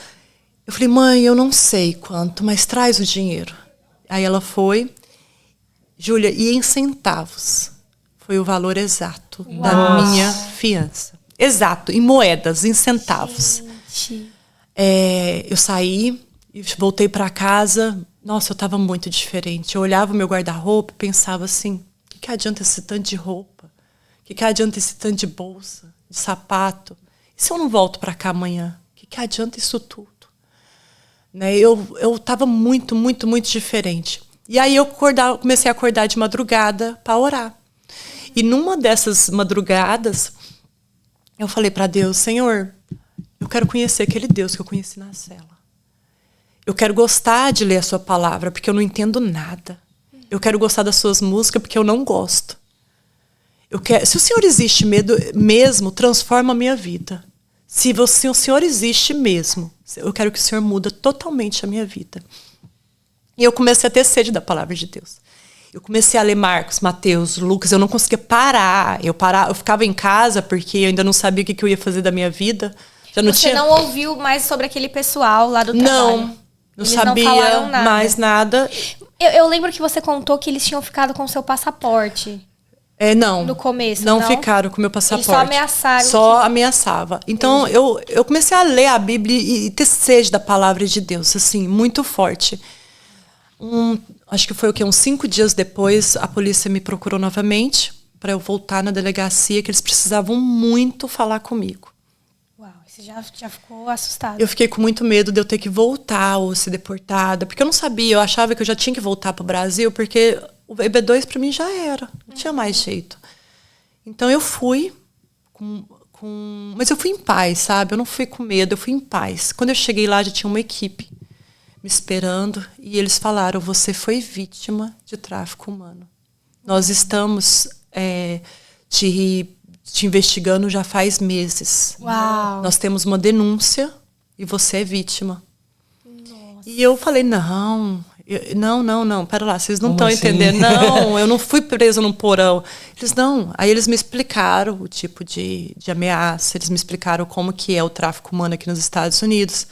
Eu falei, mãe, eu não sei quanto, mas traz o dinheiro. Aí ela foi, Júlia, e em centavos. Foi o valor exato da minha fiança. Exato, em moedas, em centavos. Eu saí e voltei para casa. Nossa, eu estava muito diferente. Eu olhava o meu guarda-roupa e pensava assim, o que adianta esse tanto de roupa? O que adianta esse tanto de bolsa, de sapato? E se eu não volto para cá amanhã? O que adianta isso tudo? Né? Eu estava muito, muito, muito diferente. E aí eu comecei a acordar de madrugada para orar. E numa dessas madrugadas, eu falei para Deus, Senhor, eu quero conhecer aquele Deus que eu conheci na cela. Eu quero gostar de ler a sua palavra, porque eu não entendo nada. Eu quero gostar das suas músicas, porque eu não gosto. Se o Senhor existe mesmo, transforma a minha vida. Se o Senhor existe mesmo, eu quero que o Senhor muda totalmente a minha vida. E eu comecei a ter sede da palavra de Deus. Eu comecei a ler Marcos, Mateus, Lucas, eu não conseguia parar. Eu ficava em casa porque eu ainda não sabia o que eu ia fazer da minha vida. Você não ouviu mais sobre aquele pessoal lá do trabalho? Não sabia mais nada. Eu lembro que você contou que eles tinham ficado com o seu passaporte. Não. No começo, não ficaram com o meu passaporte. Eles só ameaçaram. Só ameaçava. Então, eu comecei a ler a Bíblia e ter sede da palavra de Deus, assim, muito forte. Acho que foi uns 5 dias depois, a polícia me procurou novamente para eu voltar na delegacia, que eles precisavam muito falar comigo. Uau, você já ficou assustada. Eu fiquei com muito medo de eu ter que voltar ou ser deportada, porque eu não sabia, eu achava que eu já tinha que voltar para o Brasil, porque o EB2 para mim já era, não tinha mais jeito. Então eu fui Mas eu fui em paz, sabe? Eu não fui com medo, eu fui em paz. Quando eu cheguei lá, já tinha uma equipe me esperando. E eles falaram, você foi vítima de tráfico humano. Nós estamos te investigando já faz meses. Uau. Nós temos uma denúncia e você é vítima. Nossa. E eu falei, não, pera lá, vocês não estão entendendo. Não, eu não fui presa num porão. Eles, não. Aí eles me explicaram o tipo de ameaça, eles me explicaram como que é o tráfico humano aqui nos Estados Unidos.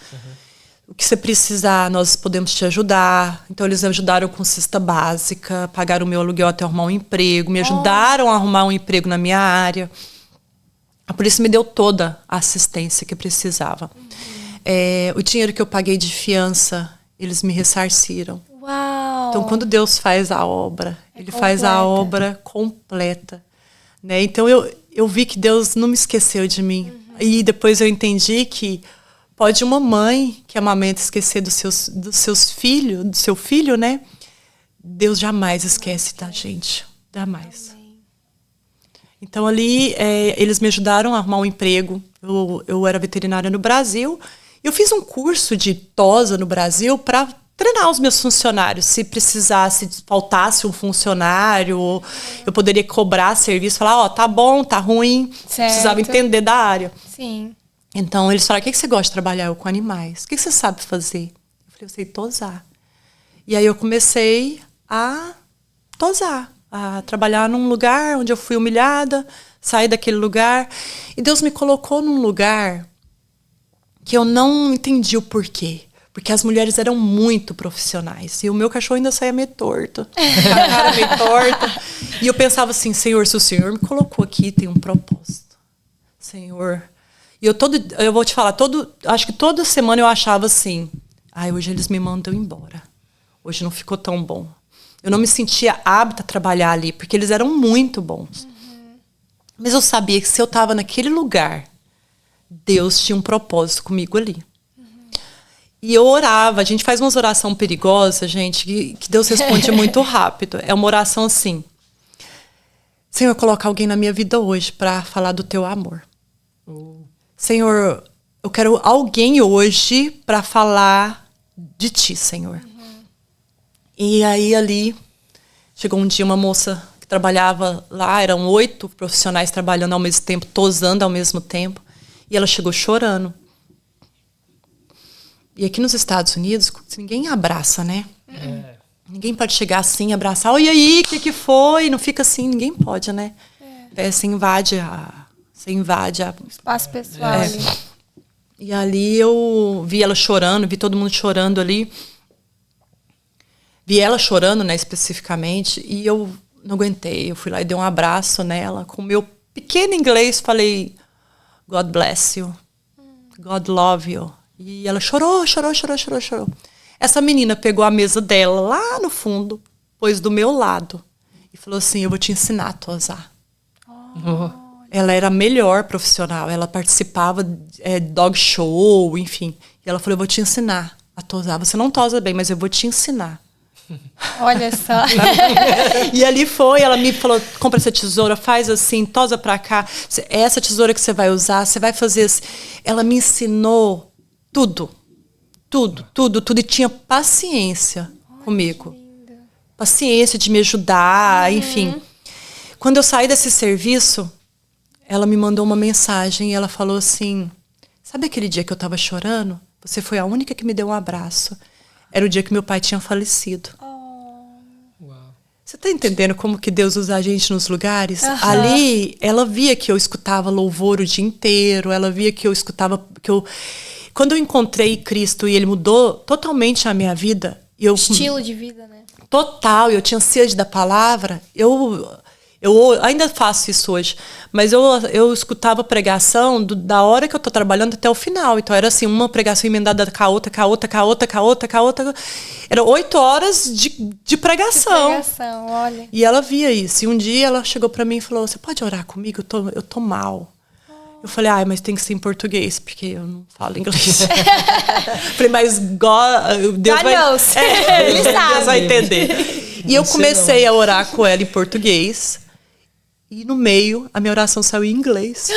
O que você precisar, nós podemos te ajudar. Então, eles ajudaram com cesta básica, pagaram o meu aluguel até arrumar um emprego, me ajudaram a arrumar um emprego na minha área. A polícia me deu toda a assistência que precisava. O dinheiro que eu paguei de fiança, eles me ressarciram. Uau. Então, quando Deus faz a obra, Ele faz a obra completa. Né? Então, eu vi que Deus não me esqueceu de mim. E depois eu entendi que pode uma mãe que amamenta esquecer do seu filho, né? Deus jamais esquece da gente. Jamais. Amém. Então, ali, eles me ajudaram a arrumar um emprego. Eu era veterinária no Brasil. Eu fiz um curso de tosa no Brasil para treinar os meus funcionários. Se precisasse, faltasse um funcionário, eu poderia cobrar serviço, falar, tá bom, tá ruim. Certo. Precisava entender da área. Sim. Então, eles falaram, o que você gosta de trabalhar? Eu, com animais. O que você sabe fazer? Eu falei, eu sei tosar. E aí eu comecei a tosar, a trabalhar num lugar onde eu fui humilhada, saí daquele lugar. E Deus me colocou num lugar que eu não entendi o porquê. Porque as mulheres eram muito profissionais. E o meu cachorro ainda saía meio torto. A cara meio torta. E eu pensava assim, Senhor, se o Senhor me colocou aqui, tem um propósito. Senhor... E eu vou te falar, acho que toda semana eu achava assim, hoje eles me mandam embora. Hoje não ficou tão bom. Eu não me sentia apta a trabalhar ali, porque eles eram muito bons. Mas eu sabia que se eu estava naquele lugar, Deus tinha um propósito comigo ali. E eu orava, a gente faz umas orações perigosas, gente, que Deus responde muito rápido. É uma oração assim, Senhor, coloca alguém na minha vida hoje para falar do teu amor. Senhor, eu quero alguém hoje para falar de ti, Senhor. E aí ali, chegou um dia uma moça que trabalhava lá, eram 8 profissionais trabalhando ao mesmo tempo, tosando ao mesmo tempo, e ela chegou chorando. E aqui nos Estados Unidos, ninguém abraça, né? Ninguém pode chegar assim, abraçar, e aí, o que foi? Não fica assim, ninguém pode, né? Você invade espaço pessoal ali. E ali eu vi ela chorando, vi todo mundo chorando ali. Vi ela chorando, né, especificamente, e eu não aguentei. Eu fui lá e dei um abraço nela. Com o meu pequeno inglês, falei, God bless you. God love you. E ela chorou. Essa menina pegou a mesa dela lá no fundo, pôs do meu lado e falou assim, eu vou te ensinar a tosar. Ela era a melhor profissional, ela participava de dog show, enfim. E ela falou, eu vou te ensinar a tosar. Você não tosa bem, mas eu vou te ensinar. Olha só. E ali foi, ela me falou, compra essa tesoura, faz assim, tosa pra cá. É essa tesoura que você vai usar, você vai fazer assim. Ela me ensinou tudo. E tinha paciência comigo. Paciência de me ajudar, enfim. Quando eu saí desse serviço, ela me mandou uma mensagem e ela falou assim, sabe aquele dia que eu estava chorando? Você foi a única que me deu um abraço. Era o dia que meu pai tinha falecido. Você está entendendo como que Deus usa a gente nos lugares? Ali, ela via que eu escutava louvor o dia inteiro, ela via que eu escutava... Quando eu encontrei Cristo e Ele mudou totalmente a minha vida... Estilo de vida, né? Total, eu tinha sede da palavra, eu ainda faço isso hoje, mas eu escutava pregação da hora que eu tô trabalhando até o final. Então era assim, uma pregação emendada com a outra. Era 8 horas de pregação. Olha. E ela via isso. E um dia ela chegou para mim e falou, você pode orar comigo? Eu tô mal. Eu falei, mas tem que ser em português, porque eu não falo inglês. Falei, mas Deus vai... Ele sabe. Deus vai entender. E eu comecei a orar com ela em português. E no meio, a minha oração saiu em inglês.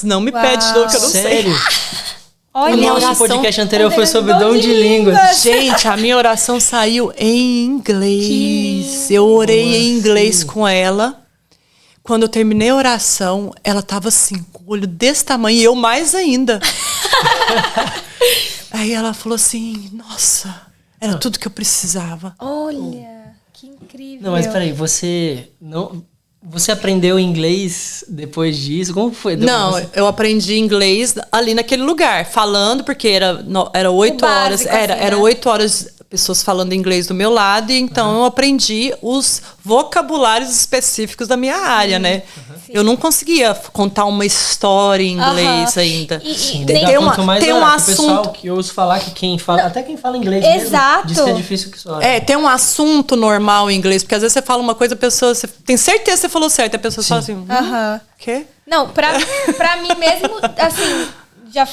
Não me pede de novo, que eu não Sério? sei. Olha, O nosso oração- podcast anterior foi sobre dom de línguas. Gente, a minha oração saiu em inglês. Eu orei Como em inglês assim? com ela. Quando eu terminei a oração, ela tava assim, com o olho desse tamanho, e eu mais ainda. Aí ela falou assim, nossa, era tudo que eu precisava. Olha, que incrível. Não, mas peraí, você aprendeu inglês depois disso? Como foi? Não, Você- eu aprendi inglês ali naquele lugar, falando, porque era 8 básico, horas. assim, Era né? 8 horas pessoas falando inglês do meu lado, e então eu aprendi os vocabulários específicos da minha área, né? Eu não conseguia contar uma história em inglês ainda. Sim, nem- dá quanto mais tem um orar, que o pessoal assunto. que eu ouço falar que quem fala, até quem fala inglês Exato. mesmo, diz que é difícil que só. Tem um assunto normal em inglês, porque às vezes você fala uma coisa, a pessoa. Você tem certeza que você falou certo, a pessoa fala assim. Aham. Quê? Não, pra mim mesmo, assim, já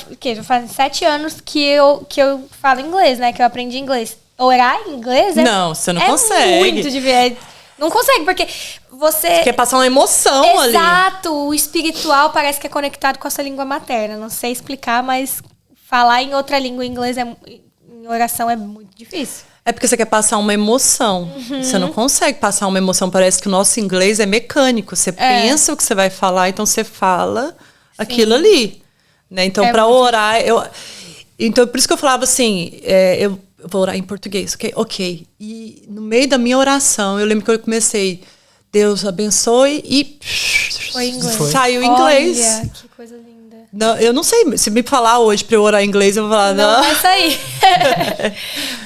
fazem 7 anos que eu falo inglês, né? Que eu aprendi inglês. Orar em inglês Não, você não é consegue. muito difícil. Não consegue, porque você... Quer passar uma emoção ali. Exato, o espiritual parece que é conectado com a sua língua materna. Não sei explicar, mas falar em outra língua, em inglês, em oração é muito difícil. É porque você quer passar uma emoção. Você não consegue passar uma emoção. Parece que o nosso inglês é mecânico. Você pensa o que você vai falar, então você fala aquilo ali. Né? Então, É para muito orar, então, por isso que eu falava assim, eu vou orar em português, ok? Ok. E no meio da minha oração, eu lembro que eu comecei, Deus abençoe, e Foi em inglês. saiu em inglês. Olha, que coisa linda. Não, eu não sei, se me falar hoje para eu orar em inglês, eu vou falar, Não não. vai sair.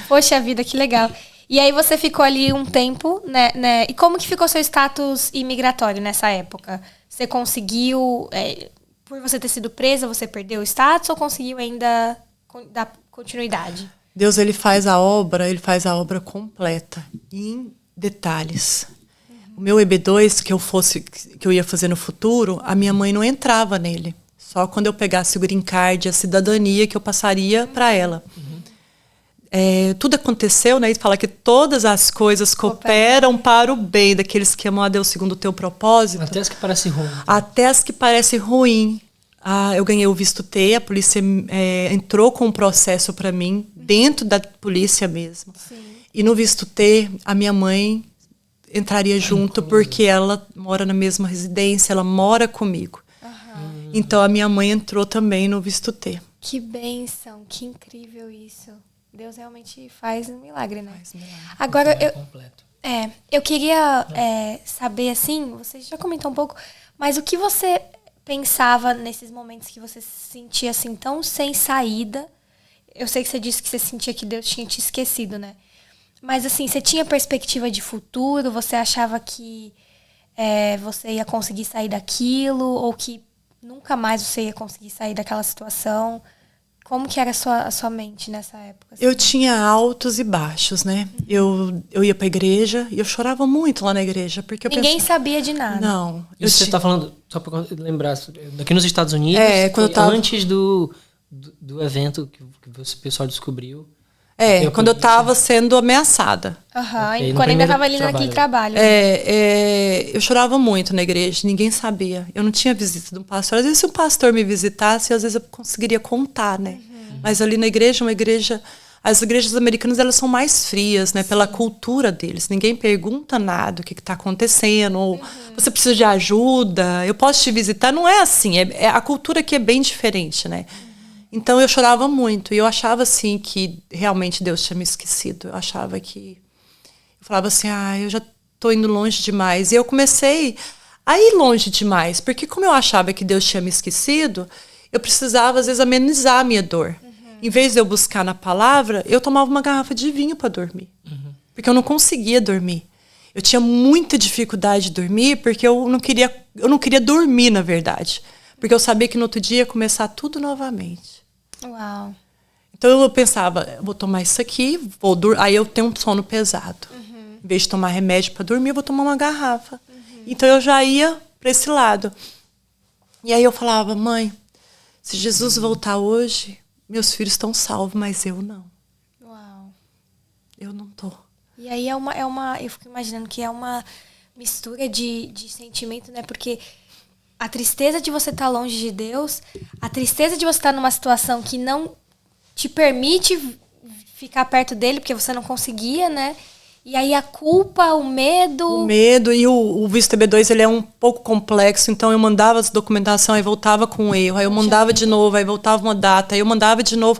Poxa vida, que legal. E aí você ficou ali um tempo, né? E como que ficou seu status imigratório nessa época? Você conseguiu, por você ter sido presa, você perdeu o status ou conseguiu ainda dar continuidade? Deus, ele faz a obra completa, em detalhes. O meu EB2, que eu ia fazer no futuro, a minha mãe não entrava nele. Só quando eu pegasse o green card, a cidadania, que eu passaria para ela. Tudo aconteceu, né? E fala que todas as coisas cooperam para o bem daqueles que amam a Deus segundo o teu propósito. Até as que parecem ruim. Até as que parecem ruim. Eu ganhei o visto T, a polícia entrou com um processo para mim, dentro da polícia mesmo. Sim. E no visto T, a minha mãe entraria junto, porque ela mora na mesma residência, ela mora comigo. Então a minha mãe entrou também no visto T. Que bênção, que incrível isso. Deus realmente faz um milagre, né? Agora, eu queria saber, assim, você já comentou um pouco, mas o que você pensava nesses momentos que você se sentia assim tão sem saída? Eu sei que você disse que você sentia que Deus tinha te esquecido, né? Mas assim, você tinha perspectiva de futuro? Você achava que você ia conseguir sair daquilo? Ou que nunca mais você ia conseguir sair daquela situação? Como que era a sua mente nessa época? Assim? Eu tinha altos e baixos, né? Eu ia pra igreja e eu chorava muito lá na igreja. Porque Ninguém sabia de nada. Não. Isso você tá falando, só pra lembrar, daqui nos Estados Unidos, quando eu tava... antes do evento que o pessoal descobriu. Quando eu tava sendo ameaçada. Ok, no quando ainda tava ali primeiro naquele trabalho. Eu chorava muito na igreja, ninguém sabia. Eu não tinha visita de um pastor. Às vezes, se um pastor me visitasse, às vezes eu conseguiria contar, né? Mas ali na igreja, as igrejas americanas, elas são mais frias, né? Pela cultura deles. Ninguém pergunta nada, o que está acontecendo, ou você precisa de ajuda, eu posso te visitar. Não é assim, a cultura aqui é bem diferente, né? Então eu chorava muito e eu achava assim que realmente Deus tinha me esquecido. Eu achava que... Eu falava assim, eu já estou indo longe demais. E eu comecei a ir longe demais, porque como eu achava que Deus tinha me esquecido, eu precisava às vezes amenizar a minha dor. Em vez de eu buscar na palavra, eu tomava uma garrafa de vinho para dormir. Porque eu não conseguia dormir. Eu tinha muita dificuldade de dormir porque eu não queria dormir, na verdade. Porque eu sabia que no outro dia ia começar tudo novamente. Uau. Então eu pensava, vou tomar isso aqui, aí eu tenho um sono pesado. Em vez de tomar remédio para dormir, eu vou tomar uma garrafa. Então eu já ia para esse lado. E aí eu falava, mãe, se Jesus voltar hoje, meus filhos estão salvos, mas eu não. Uau. Eu não tô. E aí eu fico imaginando que é uma mistura de sentimento, né? Porque a tristeza de você estar longe de Deus, a tristeza de você estar numa situação que não te permite ficar perto dele, porque você não conseguia, né? E aí a culpa, o medo... O medo e o visto TB2, ele é um pouco complexo, então eu mandava as documentação, aí voltava com um erro, aí eu mandava de novo, aí voltava uma data, aí eu mandava de novo.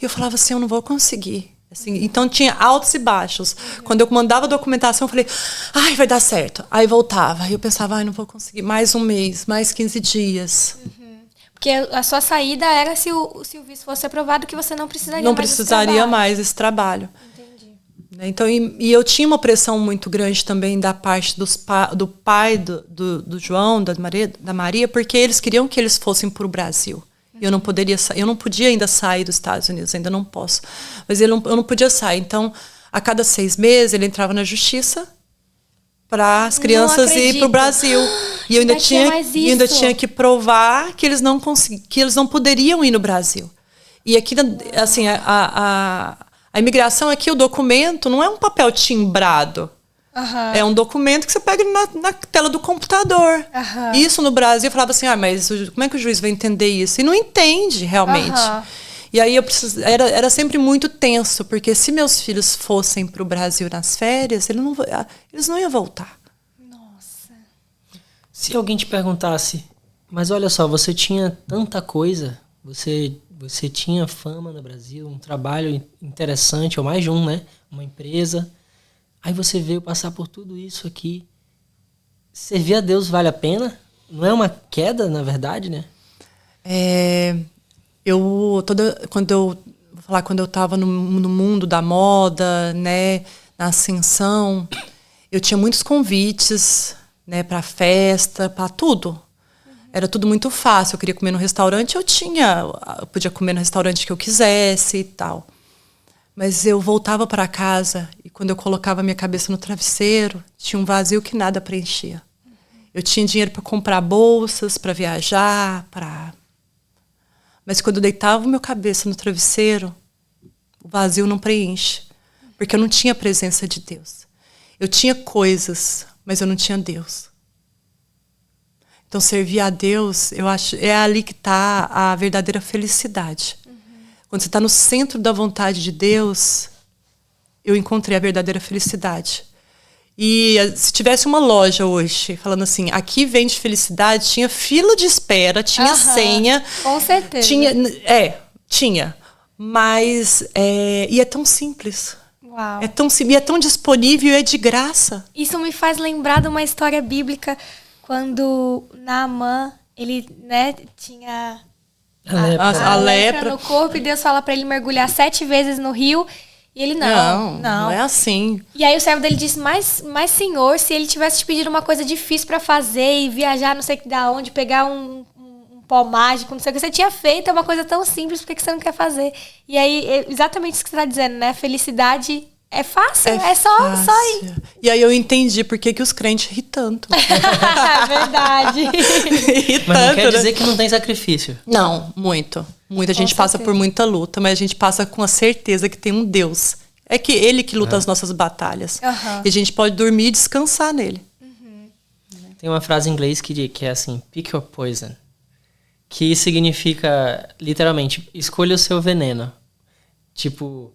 E eu falava assim, eu não vou conseguir. Assim, então tinha altos e baixos. Quando eu mandava a documentação, eu falei, ai, vai dar certo. Aí voltava, aí eu pensava, ai, não vou conseguir. Mais um mês, mais 15 dias. Porque a sua saída era se o visto fosse aprovado, que você não precisaria Não mais precisaria mais desse trabalho. Entendi. Então, e eu tinha uma pressão muito grande também da parte do pai do João, da Maria, porque eles queriam que eles fossem para o Brasil. Eu não podia ainda sair dos Estados Unidos, ainda não posso. Mas eu não podia sair. Então, a cada 6 meses, ele entrava na justiça para as crianças ir para o Brasil. E eu ainda tinha que provar que eles não poderiam ir no Brasil. E aqui, assim, a imigração aqui, o documento não é um papel timbrado. É um documento que você pega na tela do computador. Isso no Brasil, eu falava assim, mas como é que o juiz vai entender isso? E não entende, realmente. E aí era sempre muito tenso, porque se meus filhos fossem para o Brasil nas férias, eles não iam voltar. Nossa. Se alguém te perguntasse, mas olha só, você tinha tanta coisa, você tinha fama no Brasil, um trabalho interessante, ou mais de um, né? Uma empresa... Aí você veio passar por tudo isso aqui. Servir a Deus vale a pena? Não é uma queda, na verdade, né? Quando eu estava no mundo da moda, né, na ascensão, eu tinha muitos convites, né, para festa, para tudo. Era tudo muito fácil. Eu queria comer no restaurante, eu podia comer no restaurante que eu quisesse e tal. Mas eu voltava para casa e quando eu colocava minha cabeça no travesseiro, tinha um vazio que nada preenchia. Eu tinha dinheiro para comprar bolsas, para viajar, Mas quando eu deitava minha cabeça no travesseiro, o vazio não preenche, porque eu não tinha a presença de Deus. Eu tinha coisas, mas eu não tinha Deus. Então, servir a Deus, eu acho, é ali que está a verdadeira felicidade. Quando você está no centro da vontade de Deus, eu encontrei a verdadeira felicidade. E se tivesse uma loja hoje, falando assim, aqui vende felicidade, tinha fila de espera, tinha senha. Com certeza. Tinha. Mas, e é tão simples. Uau. E é tão disponível e é de graça. Isso me faz lembrar de uma história bíblica, quando Naamã, ele, né, tinha... A lepra no corpo, e Deus fala para ele mergulhar 7 vezes no rio, e ele não é assim. E aí o servo dele disse, mas senhor, se ele tivesse te pedido uma coisa difícil para fazer e viajar não sei da onde, pegar um pó mágico, não sei o que você tinha feito, é uma coisa tão simples, por que você não quer fazer? E aí, exatamente isso que você está dizendo, né? Felicidade é fácil, é só ir. E aí eu entendi por que os crentes ri tanto. Verdade. Mas não quer dizer que não tem sacrifício. Não, muito. Muita gente passa por muita luta, mas a gente passa com a certeza que tem um Deus. É que Ele que luta as nossas batalhas. E a gente pode dormir e descansar nele. Tem uma frase em inglês que é assim, pick your poison. Que significa, literalmente, escolha o seu veneno. Tipo...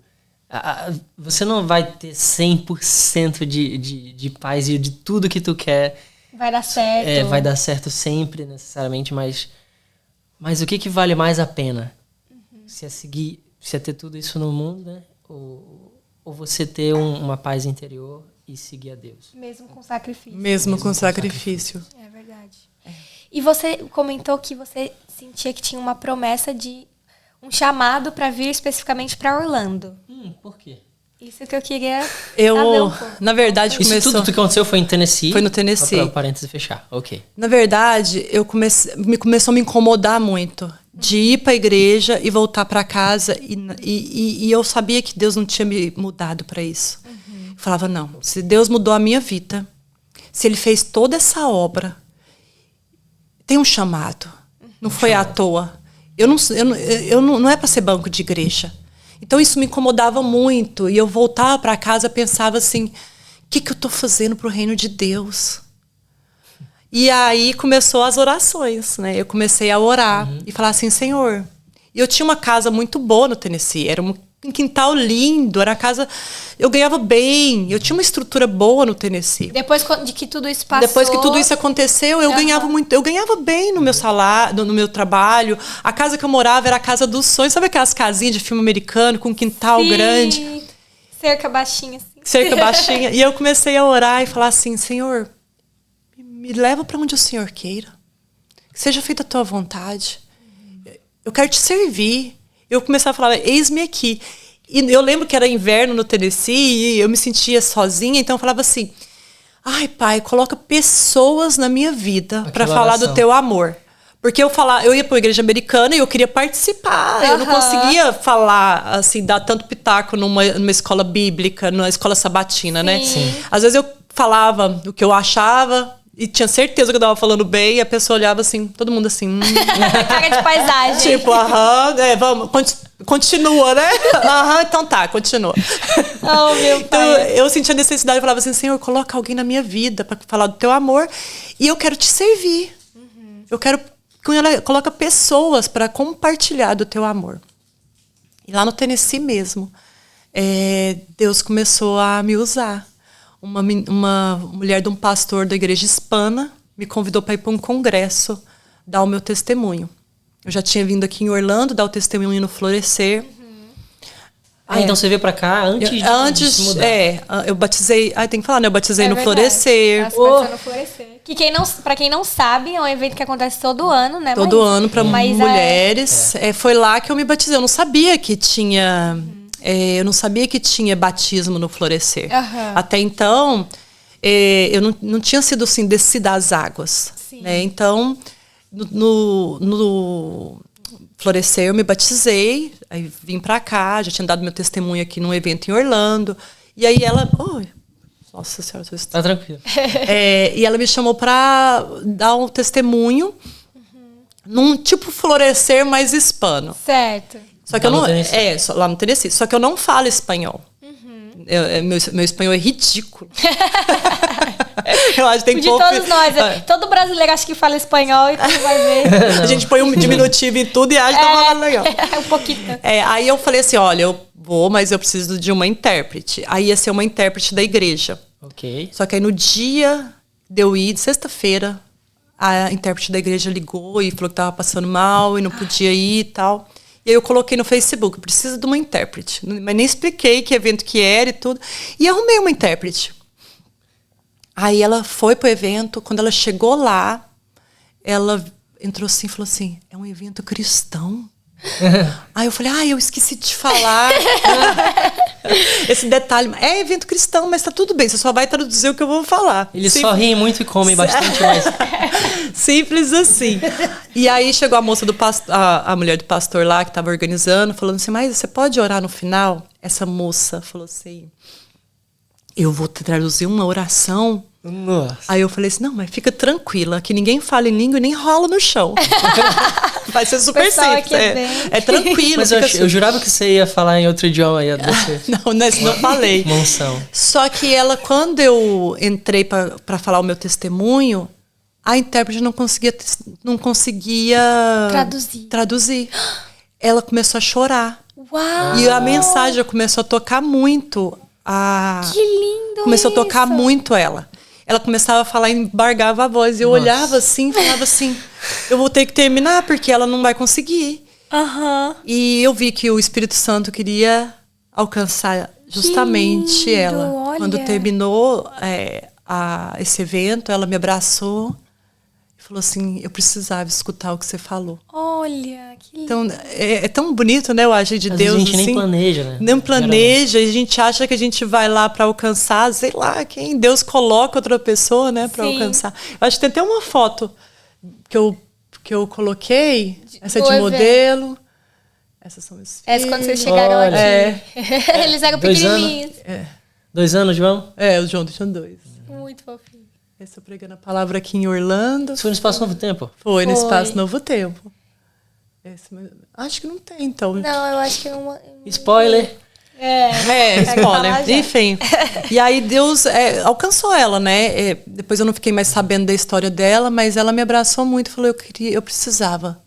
você não vai ter 100% de paz e de tudo que tu quer. Vai dar certo. Vai dar certo sempre, necessariamente, mas o que vale mais a pena? Se é ter tudo isso no mundo, né? Ou você ter uma paz interior e seguir a Deus. Mesmo com sacrifício. Mesmo com sacrifício. É verdade. E você comentou que você sentia que tinha uma promessa de um chamado para vir especificamente para Orlando. Por quê? Isso que eu queria saber um pouco. Na verdade, isso tudo que aconteceu foi em Tennessee? Foi no Tennessee. Para o parênteses fechar, ok. Na verdade, começou a me incomodar muito de ir para a igreja e voltar para casa e eu sabia que Deus não tinha me mudado para isso. Eu falava, não, se Deus mudou a minha vida, se Ele fez toda essa obra, tem um chamado. Não foi à toa. Não é para ser banco de igreja. Então isso me incomodava muito. E eu voltava para casa e pensava assim, que eu tô fazendo pro reino de Deus? E aí começou as orações, né? Eu comecei a orar e falar assim, Senhor... E eu tinha uma casa muito boa no Tennessee, era um quintal lindo, era a casa... Eu ganhava bem, eu tinha uma estrutura boa no Tennessee. Depois de que tudo isso passou... Depois que tudo isso aconteceu, eu ganhava muito, eu ganhava bem no meu salário, no meu trabalho. A casa que eu morava era a casa dos sonhos. Sabe aquelas casinhas de filme americano com um quintal grande? Cerca baixinha, assim. Cerca baixinha. E eu comecei a orar e falar assim, Senhor, me leva para onde o Senhor queira. Que seja feita a tua vontade. Eu quero te servir. Eu comecei a falar, eis-me aqui. E eu lembro que era inverno no Tennessee e eu me sentia sozinha, então eu falava assim, ai, Pai, coloca pessoas na minha vida para falar do teu amor. Porque eu ia para uma igreja americana e eu queria participar. Eu não conseguia falar, assim, dar tanto pitaco numa escola bíblica, numa escola sabatina, né? Sim. Às vezes eu falava o que eu achava e tinha certeza que eu tava falando bem e a pessoa olhava assim, todo mundo assim... Cara de paisagem. Tipo, vamos, continua, né? Então tá, continua. Oh, meu Então, pai. eu sentia necessidade, eu falava assim, Senhor, coloca alguém na minha vida para falar do teu amor e eu quero te servir. Eu quero que ela coloca pessoas para compartilhar do teu amor. E lá no Tennessee mesmo, Deus começou a me usar. Uma mulher de um pastor da igreja hispana me convidou para ir para um congresso dar o meu testemunho. Eu já tinha vindo aqui em Orlando dar o testemunho no Florescer. Então você veio para cá antes de se mudar. Eu batizei... tem que falar, né? Eu batizei no verdade. Florescer. No Florescer. Que pra quem não sabe, é um evento que acontece todo ano, né? Todo ano para mulheres. Foi lá que eu me batizei. Eu não sabia que tinha... eu não sabia que tinha batismo no Florescer. Até então, eu não tinha sido assim, descida às águas. Né? Então, no Florescer eu me batizei, aí vim pra cá, já tinha dado meu testemunho aqui num evento em Orlando. E aí ela... nossa senhora, tá tranquilo. E ela me chamou pra dar um testemunho num tipo Florescer mais hispano. Certo. Só que eu não... lá no Tennessee. Só que eu não falo espanhol. Meu espanhol é ridículo. Eu acho que tem todos nós. Todo brasileiro acha que fala espanhol e tu vai ver. A gente põe um diminutivo em tudo e acha que tá falando legal. Um pouquinho. Aí eu falei assim, olha, eu vou, mas eu preciso de uma intérprete. Aí ia ser uma intérprete da igreja. Ok. Só que aí no dia de eu ir, de sexta-feira, a intérprete da igreja ligou e falou que tava passando mal e não podia ir e tal. E aí eu coloquei no Facebook, precisa de uma intérprete. Mas nem expliquei que evento que era e tudo. E arrumei uma intérprete. Aí ela foi pro evento, quando ela chegou lá, ela entrou assim e falou assim, é um evento cristão? Aí eu falei, eu esqueci de te falar. Esse detalhe. É evento cristão, mas tá tudo bem, você só vai traduzir o que eu vou falar. Eles só riem muito e comem bastante mais. Simples assim. E aí chegou a moça do pastor, a mulher do pastor lá que estava organizando, falando assim, mas você pode orar no final? Essa moça falou assim, eu vou traduzir uma oração. Nossa. Aí eu falei assim, não, mas fica tranquila, que ninguém fala em língua e nem rola no chão. Vai ser super simples. É tranquilo. Mas eu jurava que você ia falar em outro idioma. Não falei. Monção. Só que quando eu entrei para falar o meu testemunho, a intérprete não conseguia traduzir. Ela começou a chorar. Uau! E a mensagem começou a tocar muito. Que lindo! Começou a tocar muito ela. Ela começava a falar e embargava a voz. E eu olhava assim, falava assim, eu vou ter que terminar porque ela não vai conseguir. E eu vi que o Espírito Santo queria alcançar justamente ela. Olha. Quando terminou esse evento, ela me abraçou e falou assim, eu precisava escutar o que você falou. Olha, que lindo. Então, é tão bonito, né, o agir de Deus. A gente assim, nem planeja, né? Nem planeja, a gente acha que a gente vai lá para alcançar, sei lá, quem Deus coloca outra pessoa, né, para alcançar. Eu acho que tem até uma foto que eu coloquei, essa de modelo. Essas são meus filhos. Essa quando vocês chegaram aqui. Eles eram pequenininhos. 2 anos, João? O João tinha 2. Muito fofinho. Essa pregando a palavra aqui em Orlando. Isso foi no Espaço Novo Tempo? Foi no Espaço Novo Tempo. Acho que não tem, então. Não, eu acho que é uma... Spoiler. Spoiler. Enfim. E aí Deus alcançou ela, né? Depois eu não fiquei mais sabendo da história dela, mas ela me abraçou muito e falou, eu precisava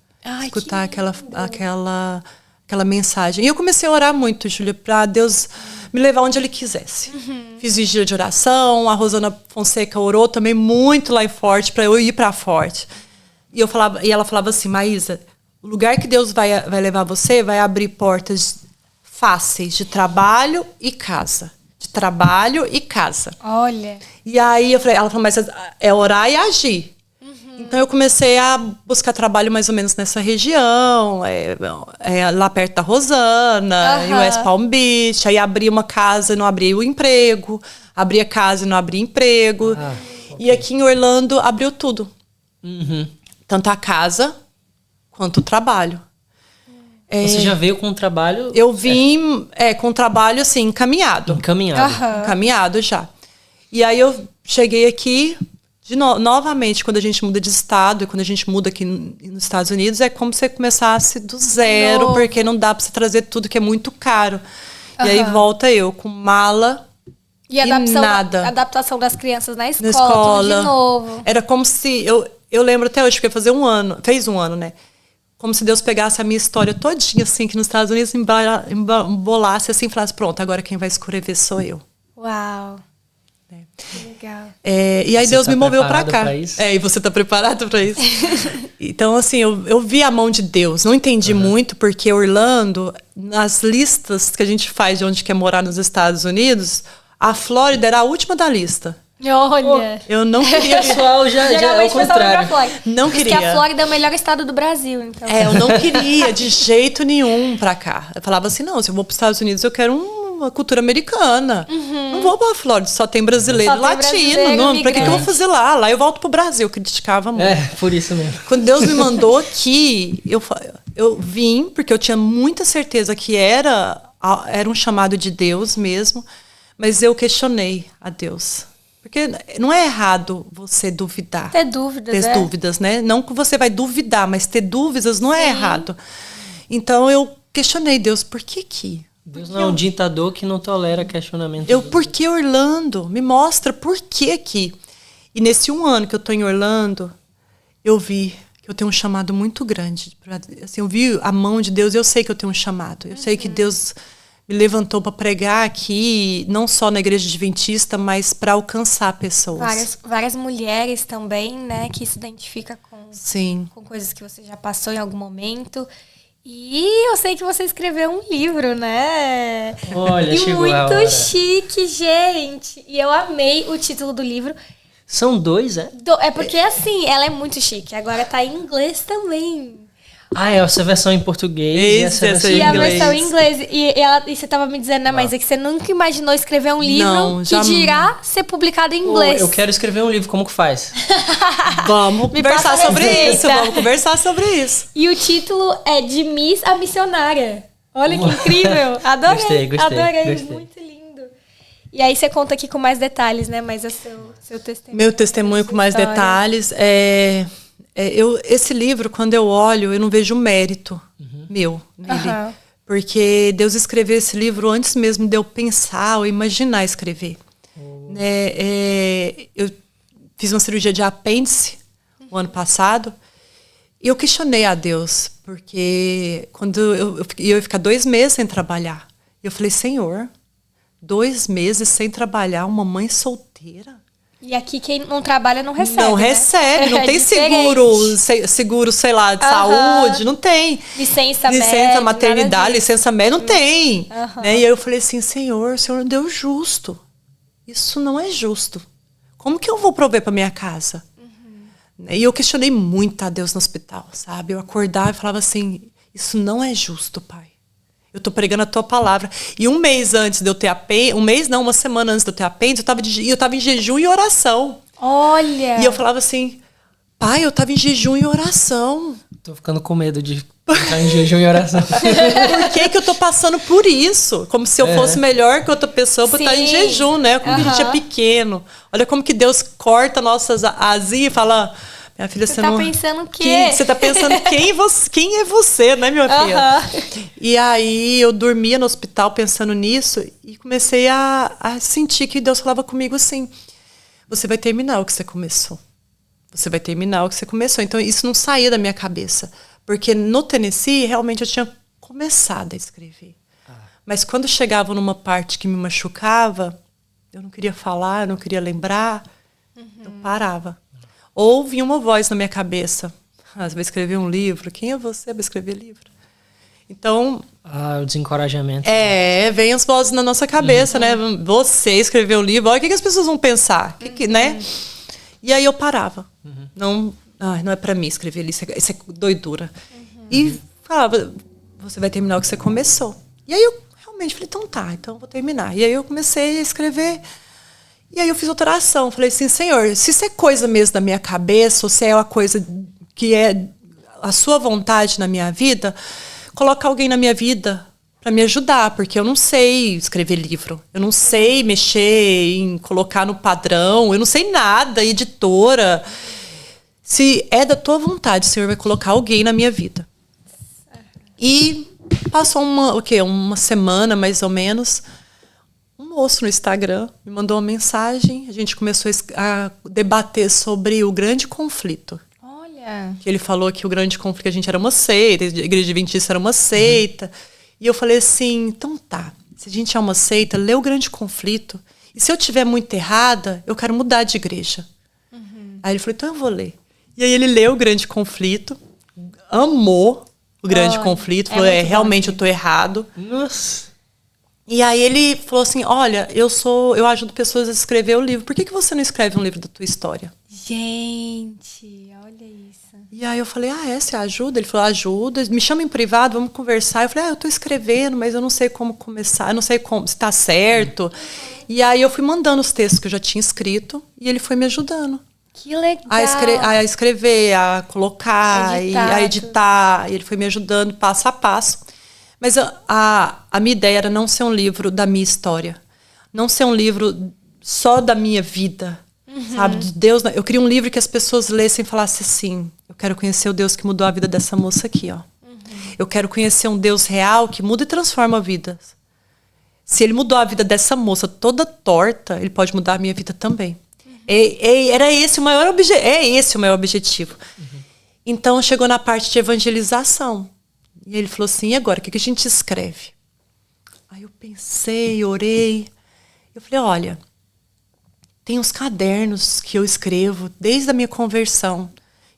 escutar aquela mensagem. E eu comecei a orar muito, Júlia, para Deus me levar onde Ele quisesse. Fiz vigília de oração, a Rosana Fonseca orou também muito lá em Forte, para eu ir para Forte. E ela falava assim, Maísa, o lugar que Deus vai levar você vai abrir portas fáceis de trabalho e casa. De trabalho e casa. Olha. E aí ela falou, mas é orar e agir. Então eu comecei a buscar trabalho mais ou menos nessa região, lá perto da Rosana, em West Palm Beach. Aí abri uma casa e não abri o emprego, abri a casa e não abri emprego. Okay. E aqui em Orlando abriu tudo. Tanto a casa quanto o trabalho. Você já veio com o trabalho? Eu vim com o trabalho assim, encaminhado. Encaminhado já. E aí eu cheguei aqui... novamente, quando a gente muda de estado e quando a gente muda aqui nos Estados Unidos, é como se você começasse do zero, porque não dá para você trazer tudo, que é muito caro. E aí volta eu com mala e nada. A adaptação das crianças na escola. Tudo de novo. Era como se... Eu lembro até hoje, porque fez um ano, né? Como se Deus pegasse a minha história todinha, assim, que nos Estados Unidos embolasse assim, e falasse, pronto, agora quem vai escrever sou eu. Uau! Legal. E aí Deus me moveu para cá. Pra isso? E você tá preparado para isso? Então, assim, eu vi a mão de Deus. Não entendi muito, porque Orlando, nas listas que a gente faz de onde quer morar nos Estados Unidos, a Flórida era a última da lista. Olha. Eu não queria. O pessoal já é o contrário. Não queria. Porque a Flórida é o melhor estado do Brasil, então. Eu não queria de jeito nenhum para cá. Eu falava assim, não, se eu vou para os Estados Unidos, eu quero uma cultura americana. Não vou para a Flórida, só tem brasileiro latino. Para que eu vou fazer lá? Lá eu volto pro Brasil, criticava muito. Por isso mesmo. Quando Deus me mandou aqui, eu vim, porque eu tinha muita certeza que era um chamado de Deus mesmo, mas eu questionei a Deus. Porque não é errado você duvidar. Ter dúvidas, Ter dúvidas, né? Não que você vai duvidar, mas ter dúvidas não é errado. Então eu questionei Deus, por que aqui? Deus não é um ditador que não tolera questionamento. Por que Orlando? Me mostra por que aqui. E nesse 1 ano que eu estou em Orlando, eu vi que eu tenho um chamado muito grande. Assim, eu vi a mão de Deus, eu sei que eu tenho um chamado. Eu sei que Deus me levantou para pregar aqui, não só na igreja adventista, mas para alcançar pessoas. Várias mulheres também, né, que se identificam com coisas que você já passou em algum momento. E eu sei que você escreveu um livro, né? Olha, chegou a hora. Muito chique, gente. E eu amei o título do livro. São 2, é? É porque, assim, ela é muito chique. Agora tá em inglês também. Essa versão em português e a versão em inglês. E você tava me dizendo, né, Maísa, que você nunca imaginou escrever um livro que dirá ser publicado em inglês. Eu quero escrever um livro, como que faz? Vamos conversar sobre isso. E o título é De Miss a Missionária. Olha que incrível. Adorei. Gostei. Muito lindo. E aí você conta aqui com mais detalhes, né? Mas é seu testemunho. Meu testemunho com mais detalhes. Esse livro, quando eu olho, eu não vejo mérito meu nele. Porque Deus escreveu esse livro antes mesmo de eu pensar ou imaginar escrever. Eu fiz uma cirurgia de apêndice o ano passado e eu questionei a Deus, porque quando eu ia ficar 2 meses sem trabalhar. Eu falei, Senhor, 2 meses sem trabalhar, uma mãe solteira? E aqui quem não trabalha não recebe. Não recebe, não tem seguro, sei lá, de saúde, não tem. Licença maternidade, licença médica, não tem. Né? E aí eu falei assim, Senhor, o Senhor deu justo. Isso não é justo. Como que eu vou prover para minha casa? E eu questionei muito a Deus no hospital, sabe? Eu acordava e falava assim, isso não é justo, Pai. Eu tô pregando a tua palavra. E 1 mês antes de eu ter apêndice, 1 mês não, 1 semana antes de eu ter apêndice, eu tava em jejum e oração. Olha! E eu falava assim, Pai, eu tava em jejum e oração. Tô ficando com medo de ficar em jejum e oração. Por que eu tô passando por isso? Como se eu fosse melhor que outra pessoa por estar em jejum, né? Como que a gente é pequeno. Olha como que Deus corta nossas asinhas e fala, Minha filha, Você tá não... pensando o quê? Você tá pensando quem é você, né, minha filha? E aí eu dormia no hospital pensando nisso e comecei a sentir que Deus falava comigo assim, você vai terminar o que você começou. Você vai terminar o que você começou. Então isso não saía da minha cabeça. Porque no Tennessee, realmente eu tinha começado a escrever. Mas quando chegava numa parte que me machucava, eu não queria falar, eu não queria lembrar, eu parava. Ou vinha uma voz na minha cabeça. Você vai escrever um livro? Quem é você para escrever livro? Então... o desencorajamento. Vem as vozes na nossa cabeça, né? Você escreveu um livro, olha o que as pessoas vão pensar, né? E aí eu parava. Não é para mim escrever isso é doidura. E falava, você vai terminar o que você começou. E aí eu realmente falei, então eu vou terminar. E aí eu comecei a escrever. E aí eu fiz outra oração. Falei assim, Senhor, se isso é coisa mesmo da minha cabeça, ou se é uma coisa que é a sua vontade na minha vida, coloca alguém na minha vida para me ajudar, porque eu não sei escrever livro. Eu não sei mexer em colocar no padrão. Eu não sei nada, editora. Se é da tua vontade, o Senhor vai colocar alguém na minha vida. E passou uma semana, mais ou menos, um moço no Instagram me mandou uma mensagem, a gente começou a debater sobre o grande conflito. Olha! Que ele falou que o grande conflito, que a gente era uma seita, a Igreja Adventista era uma seita. E eu falei assim, então tá, se a gente é uma seita, lê o grande conflito. E se eu estiver muito errada, eu quero mudar de igreja. Aí ele falou, então eu vou ler. E aí ele leu o grande conflito, amou o grande conflito, falou, realmente eu tô errado. Nossa! E aí ele falou assim, olha, eu ajudo pessoas a escrever o livro. Por que você não escreve um livro da tua história? Gente, olha isso. E aí eu falei, você ajuda? Ele falou, ajuda, me chama em privado, vamos conversar. Eu falei, eu tô escrevendo, mas eu não sei como começar, eu não sei se tá certo. E aí eu fui mandando os textos que eu já tinha escrito e ele foi me ajudando. Que legal. A escrever, a colocar, a editar. E ele foi me ajudando passo a passo. Mas a minha ideia era não ser um livro da minha história. Não ser um livro só da minha vida. Sabe? De Deus. Eu queria um livro que as pessoas lessem e falassem assim, eu quero conhecer o Deus que mudou a vida dessa moça aqui, ó. Eu quero conhecer um Deus real que muda e transforma vidas. Se ele mudou a vida dessa moça toda torta, ele pode mudar a minha vida também. Era esse o maior objetivo. Então chegou na parte de evangelização. E ele falou assim, e agora, o que a gente escreve? Aí eu pensei, orei. Eu falei, olha, tem uns cadernos que eu escrevo desde a minha conversão,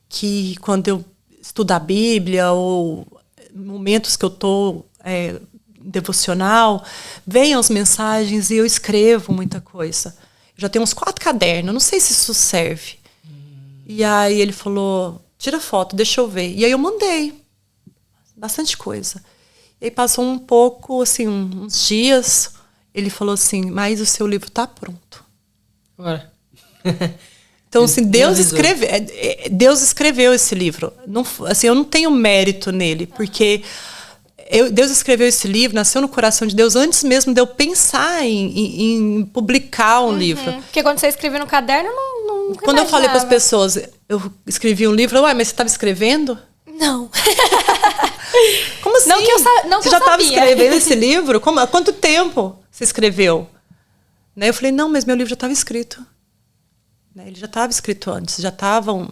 que quando eu estudo a Bíblia ou momentos que eu estou devocional, vêm as mensagens e eu escrevo muita coisa. Eu já tenho uns 4 cadernos, não sei se isso serve. E aí ele falou, tira foto, deixa eu ver. E aí eu mandei bastante coisa. E aí passou um pouco, assim, uns dias, ele falou assim, mas o seu livro está pronto. Ora. Então, assim, Deus escreveu esse livro. Não, assim, eu não tenho mérito nele, porque Deus escreveu esse livro, nasceu no coração de Deus antes mesmo de eu pensar em publicar um livro. Porque quando você escreveu no caderno, não Quando eu falei para as pessoas, eu escrevi um livro, você estava escrevendo? Não. Como assim? Você já estava escrevendo esse livro? Há quanto tempo você escreveu? Eu falei, não, mas meu livro já estava escrito. Ele já estava escrito antes, já estavam,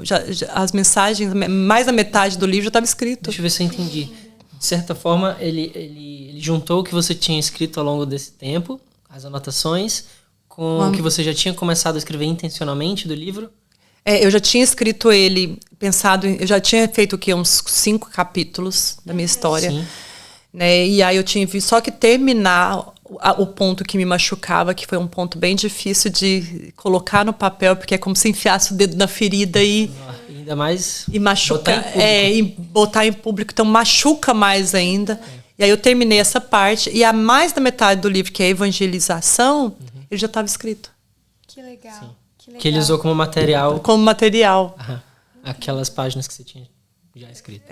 as mensagens, mais da metade do livro já estava escrito. Deixa eu ver se eu entendi. De certa forma, ele juntou o que você tinha escrito ao longo desse tempo, as anotações, com o que você já tinha começado a escrever intencionalmente do livro? Eu já tinha escrito ele, eu já tinha feito uns 5 capítulos da minha história. Sim. E aí eu tinha visto só que terminar o ponto que me machucava, que foi um ponto bem difícil de colocar no papel, porque é como se enfiasse o dedo na ferida ainda mais e machucar, botar em público, então machuca mais ainda. E aí eu terminei essa parte, e a mais da metade do livro, que é a evangelização, ele já estava escrito. Que legal. Sim. Que ele usou como material. Aquelas páginas que você tinha já escrito.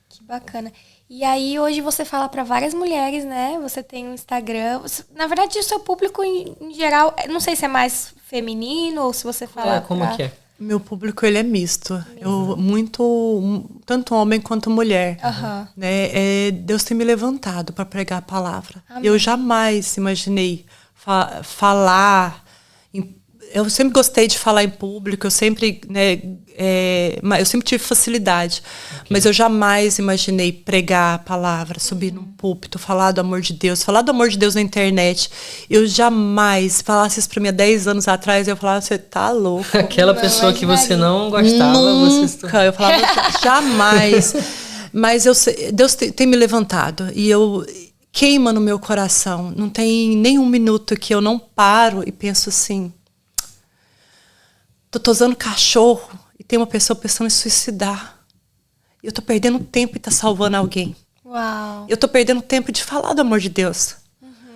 Que bacana. E aí, hoje você fala para várias mulheres, né? Você tem um Instagram. Na verdade, o seu público, em geral, não sei se é mais feminino ou se você fala... Como que é? Meu público, ele é misto. Tanto homem quanto mulher. Né? Deus tem me levantado para pregar a palavra. Amém. Eu jamais imaginei falar. Eu sempre gostei de falar em público, eu sempre, né, eu sempre tive facilidade. Okay. Mas eu jamais imaginei pregar a palavra, subir num púlpito, falar do amor de Deus na internet. Eu jamais, falasse isso para mim há 10 anos atrás, eu falava, você tá louco. Aquela pessoa que você não gostava. Nunca, eu falava, jamais. Mas Deus tem me levantado e queima no meu coração. Não tem nem um minuto que eu não paro e penso assim, tô tosando cachorro e tem uma pessoa pensando em suicidar. Eu tô perdendo tempo e tá salvando alguém. Uau. Eu tô perdendo tempo de falar do amor de Deus.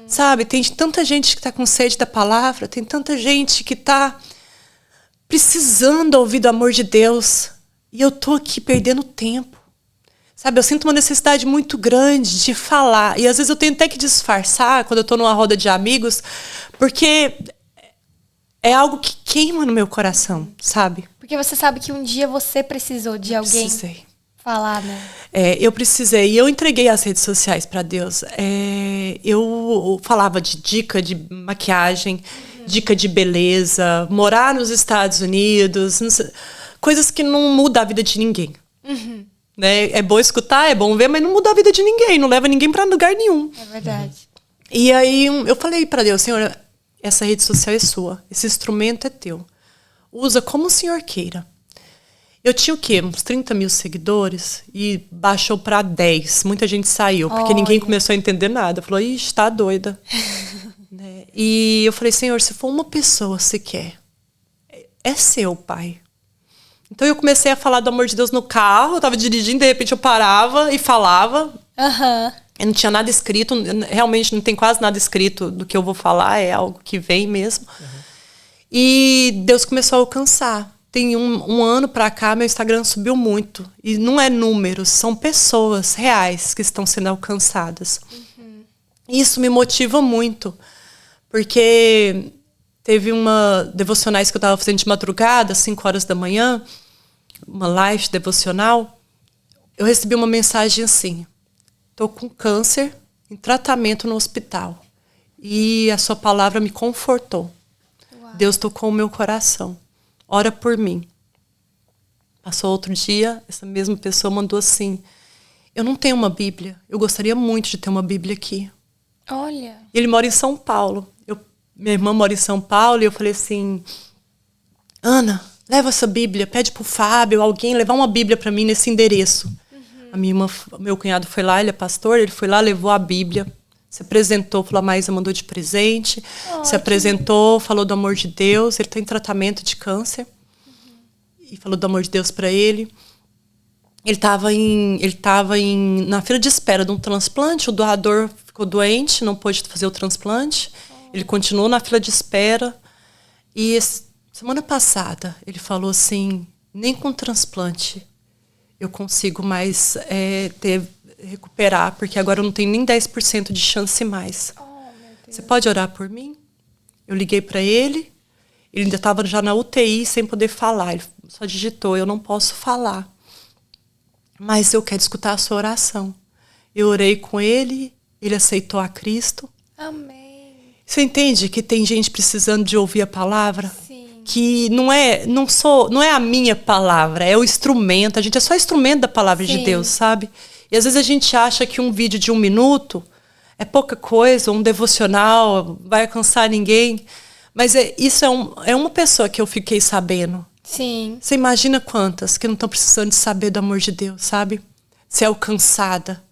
Sabe, tem tanta gente que tá com sede da palavra, tem tanta gente que tá precisando ouvir do amor de Deus. E eu tô aqui perdendo tempo. Sabe, eu sinto uma necessidade muito grande de falar. E às vezes eu tenho até que disfarçar quando eu tô numa roda de amigos, porque é algo que queima no meu coração, sabe? Porque você sabe que um dia você precisou de alguém falar, né? Eu precisei. E eu entreguei as redes sociais para Deus. Eu falava de dica de maquiagem, dica de beleza, morar nos Estados Unidos, coisas que não mudam a vida de ninguém. Né? É bom escutar, é bom ver, mas não muda a vida de ninguém, não leva ninguém para lugar nenhum. É verdade. E aí eu falei para Deus, Senhor, essa rede social é sua, esse instrumento é teu. Usa como o Senhor queira. Eu tinha o quê? Uns 30 mil seguidores e baixou para 10. Muita gente saiu, porque ninguém começou a entender nada. Falou, ixi, tá doida. Né? E eu falei, Senhor, se for uma pessoa sequer, é seu, Pai. Então eu comecei a falar do amor de Deus no carro, eu tava dirigindo, de repente eu parava e falava. Eu não tinha nada escrito, realmente não tem quase nada escrito do que eu vou falar, é algo que vem mesmo. E Deus começou a alcançar. Tem um ano pra cá, meu Instagram subiu muito. E não é números, são pessoas reais que estão sendo alcançadas. Isso me motiva muito, porque teve uma devocionais que eu estava fazendo de madrugada, 5 horas da manhã, uma live devocional. Eu recebi uma mensagem assim, estou com câncer em tratamento no hospital. E a sua palavra me confortou. Uau. Deus tocou o meu coração. Ora por mim. Passou outro dia, essa mesma pessoa mandou assim, eu não tenho uma Bíblia, eu gostaria muito de ter uma Bíblia aqui. Olha. Ele mora em São Paulo. Minha irmã mora em São Paulo e eu falei assim, Ana, leva essa Bíblia, pede pro Fábio, alguém levar uma Bíblia para mim nesse endereço. A minha irmã, meu cunhado foi lá, ele é pastor, ele foi lá, levou a Bíblia, se apresentou, falou, a Maísa mandou de presente, se apresentou, falou do amor de Deus, ele está em tratamento de câncer, e falou do amor de Deus para ele. Ele estava na fila de espera de um transplante, o doador ficou doente, não pôde fazer o transplante, ele continuou na fila de espera, e semana passada ele falou assim, nem com transplante eu consigo mais recuperar, porque agora eu não tenho nem 10% de chance mais. Você pode orar por mim? Eu liguei para ele ainda estava já na UTI sem poder falar, ele só digitou, eu não posso falar, mas eu quero escutar a sua oração. Eu orei com ele, ele aceitou a Cristo. Amém. Você entende que tem gente precisando de ouvir a palavra? Sim. Que não é a minha palavra, é o instrumento, a gente é só instrumento da palavra de Deus, sabe? E às vezes a gente acha que um vídeo de 1 minuto é pouca coisa, um devocional vai alcançar ninguém, mas isso é uma pessoa que eu fiquei sabendo. Sim. Você imagina quantas que não estão precisando de saber do amor de Deus, sabe? Ser alcançada.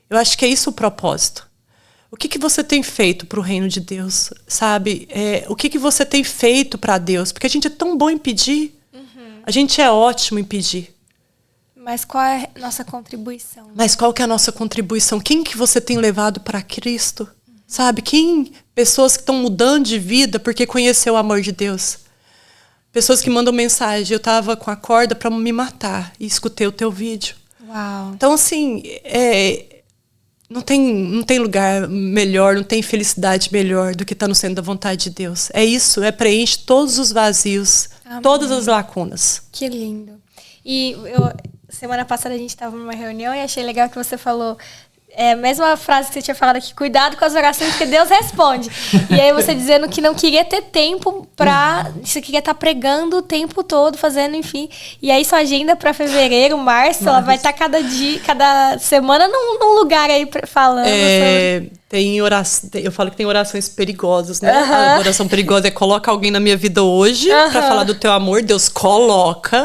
Eu acho que é isso o propósito. O que você tem feito para o reino de Deus, sabe? O que você tem feito para Deus? Porque a gente é tão bom em pedir. A gente é ótimo em pedir. Mas qual é a nossa contribuição? Mas qual que é a nossa contribuição? Quem que você tem levado para Cristo? Sabe? Pessoas que estão mudando de vida porque conheceu o amor de Deus. Pessoas que mandam mensagem. Eu estava com a corda para me matar e escutei o teu vídeo. Uau. Então, assim, não tem lugar melhor, não tem felicidade melhor do que estar no centro da vontade de Deus. É isso, preenche todos os vazios Todas as lacunas. Que lindo. E semana passada a gente estava numa reunião e achei legal que você falou a mesma frase que você tinha falado aqui, cuidado com as orações, porque Deus responde. E aí você dizendo que não queria ter tempo você queria estar pregando o tempo todo, fazendo, enfim. E aí sua agenda para fevereiro, março, ela vai estar cada semana num lugar aí falando sobre... Tem oração, eu falo que tem orações perigosas, né? A oração perigosa é coloca alguém na minha vida hoje pra falar do teu amor. Deus coloca.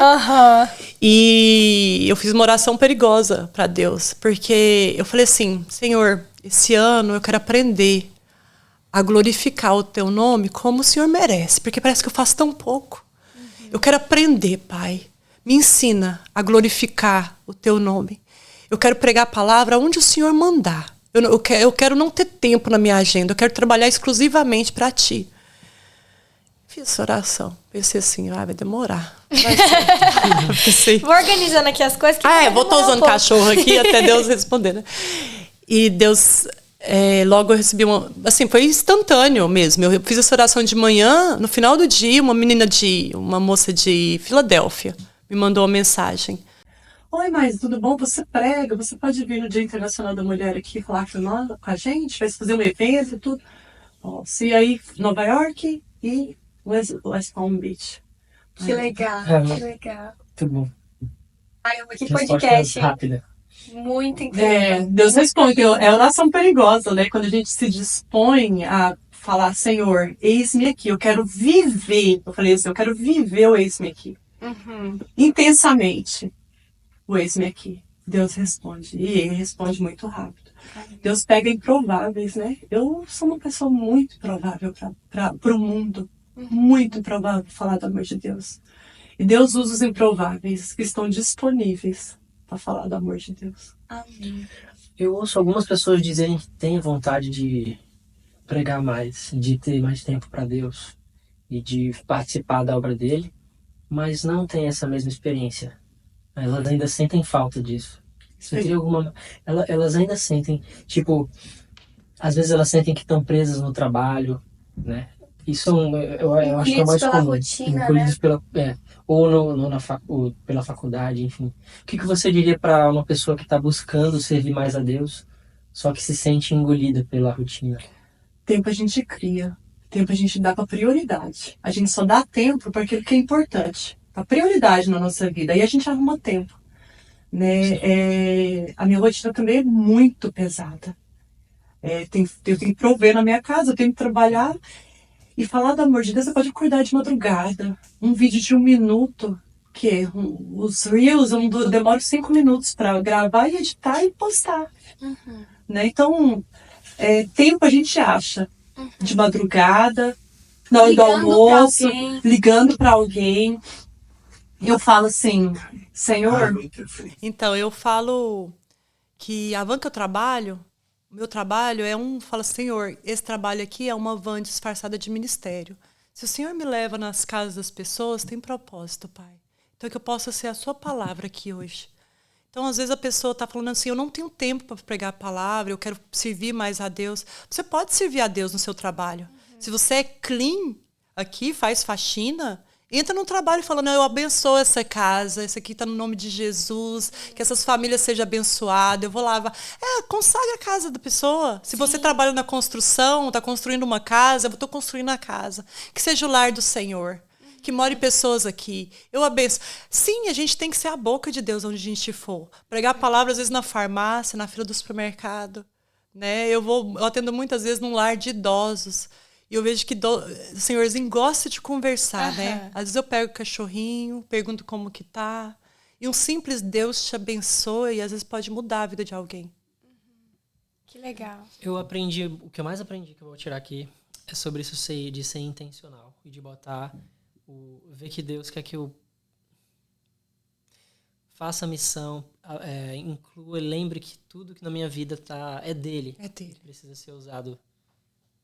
E eu fiz uma oração perigosa pra Deus. Porque eu falei assim, Senhor, esse ano eu quero aprender a glorificar o teu nome como o Senhor merece. Porque parece que eu faço tão pouco. Eu quero aprender, Pai. Me ensina a glorificar o teu nome. Eu quero pregar a palavra onde o Senhor mandar. Eu quero não ter tempo na minha agenda. Eu quero trabalhar exclusivamente para ti. Fiz essa oração. Pensei assim, vai demorar. Vou organizando aqui as coisas. Vou estar usando cachorro aqui até Deus responder, né? E Deus... logo eu recebi assim, foi instantâneo mesmo. Eu fiz essa oração de manhã. No final do dia, uma moça de Filadélfia me mandou uma mensagem. Oi, mas tudo bom? Você prega? Você pode vir no Dia Internacional da Mulher aqui falar com a gente? Vai fazer um evento e tudo? Nossa, e aí, Nova York e West Palm Beach. Que legal, que legal. Muito bom. Que podcast rápida. Muito incrível. Deus responde. É oração perigosa, né? Quando a gente se dispõe a falar, Senhor, eis-me aqui, eu quero viver. Eu falei assim, eu quero viver o eis-me aqui. Intensamente. O eis-me aqui. Deus responde. E ele responde muito rápido. Deus pega improváveis, né? Eu sou uma pessoa muito improvável para o mundo. Muito improvável falar do amor de Deus. E Deus usa os improváveis que estão disponíveis para falar do amor de Deus. Amém. Eu ouço algumas pessoas dizerem que têm vontade de pregar mais, de ter mais tempo para Deus e de participar da obra dele, mas não tem essa mesma experiência. Elas ainda sentem falta disso. Você teria alguma... Elas ainda sentem, tipo, às vezes elas sentem que estão presas no trabalho, né? Isso eu acho que é o mais comum. Rotina, incluídos ou pela faculdade, enfim. O que você diria para uma pessoa que está buscando servir mais a Deus, só que se sente engolida pela rotina? Tempo a gente cria. Tempo a gente dá para prioridade. A gente só dá tempo para aquilo que é importante. A prioridade na nossa vida. Aí a gente arruma tempo. Né? A minha rotina também é muito pesada. Eu tenho que prover na minha casa, eu tenho que trabalhar. E falar do amor de Deus, você pode acordar de madrugada. Um vídeo de 1 minuto, os Reels demoram 5 minutos para gravar e editar e postar. Né? Então, tempo a gente acha. De madrugada, na hora do almoço, ligando para alguém. Eu falo assim, Senhor... Então, eu falo que a van que eu trabalho, o meu trabalho fala, Senhor, esse trabalho aqui é uma van disfarçada de ministério. Se o Senhor me leva nas casas das pessoas, tem propósito, Pai. Então, que eu possa ser a sua palavra aqui hoje. Então, às vezes a pessoa está falando assim, eu não tenho tempo para pregar a palavra, eu quero servir mais a Deus. Você pode servir a Deus no seu trabalho. Se você é clean aqui, faz faxina... Entra no trabalho falando, eu abençoo essa casa, esse aqui está no nome de Jesus, que essas famílias sejam abençoadas, eu vou lavar. Consagra a casa da pessoa. Se você trabalha na construção, está construindo uma casa, eu estou construindo a casa. Que seja o lar do Senhor, que more pessoas aqui. Eu abençoo. Sim, a gente tem que ser a boca de Deus onde a gente for. Pregar a palavra, às vezes, na farmácia, na fila do supermercado. Né? Eu atendo muitas vezes num lar de idosos. E eu vejo que o senhorzinho gosta de conversar, né? Às vezes eu pego o cachorrinho, pergunto como que tá. E um simples Deus te abençoa e às vezes pode mudar a vida de alguém. Que legal. O que eu mais aprendi, que eu vou tirar aqui, é sobre isso de ser intencional. E de botar, ver que Deus quer que eu faça a missão, inclua, lembre que tudo que na minha vida é dele. É dele. Precisa ser usado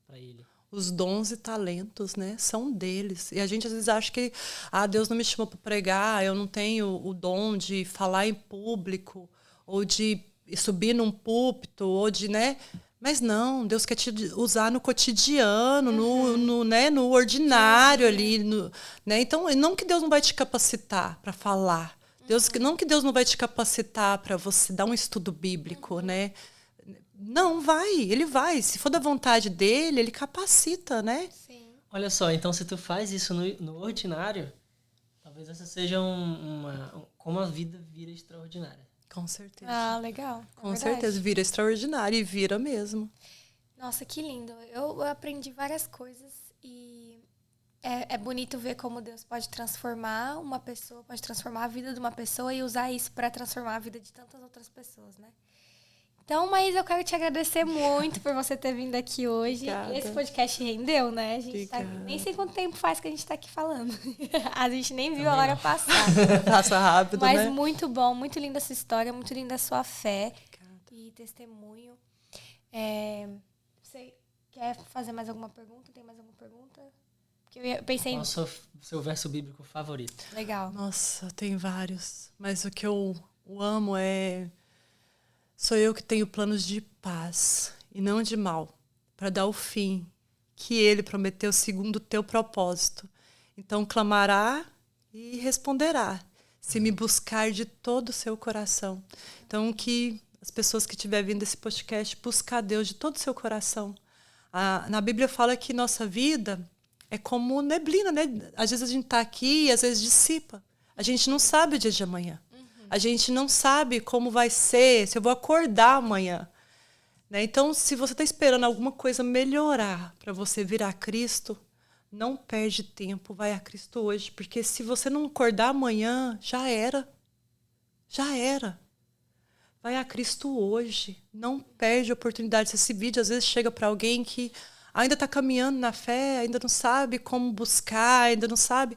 para ele. Os dons e talentos, né, são deles. E a gente às vezes acha que Deus não me chamou para pregar, eu não tenho o dom de falar em público, ou de subir num púlpito, ou de, né? Mas não, Deus quer te usar no cotidiano, no ordinário ali. Né? Então, não que Deus não vai te capacitar para falar. Não que Deus não vai te capacitar para você dar um estudo bíblico, né? Não, ele vai. Se for da vontade dele, ele capacita, né? Sim. Olha só, então se tu faz isso no ordinário, talvez essa seja como a vida vira extraordinária. Com certeza. Ah, legal. Com certeza, vira extraordinário e vira mesmo. Nossa, que lindo. Eu aprendi várias coisas e é bonito ver como Deus pode transformar uma pessoa, pode transformar a vida de uma pessoa e usar isso para transformar a vida de tantas outras pessoas, né? Então, mas eu quero te agradecer muito por você ter vindo aqui hoje. Obrigada. Esse podcast rendeu, né? A gente nem sei quanto tempo faz que a gente está aqui falando. A gente nem viu a hora passar. Passa rápido, mas né? muito bom, muito linda a sua história, muito linda a sua fé e testemunho. Você quer fazer mais alguma pergunta? Tem mais alguma pergunta? Porque eu pensei Qual o seu verso bíblico favorito? Legal. Nossa, tem vários. Mas o que eu amo sou eu que tenho planos de paz e não de mal, para dar o fim que ele prometeu segundo o teu propósito. Então clamará e responderá, se me buscar de todo o seu coração. Então que as pessoas que estiverem vindo esse podcast buscar Deus de todo o seu coração. Na Bíblia fala que nossa vida é como neblina, né? Às vezes a gente está aqui e às vezes dissipa. A gente não sabe o dia de amanhã. A gente não sabe como vai ser, se eu vou acordar amanhã. Né? Então, se você está esperando alguma coisa melhorar para você virar Cristo, não perde tempo, vai a Cristo hoje. Porque se você não acordar amanhã, já era. Já era. Vai a Cristo hoje. Não perde a oportunidade. Esse vídeo, às vezes, chega para alguém que ainda está caminhando na fé, ainda não sabe como buscar, ainda não sabe...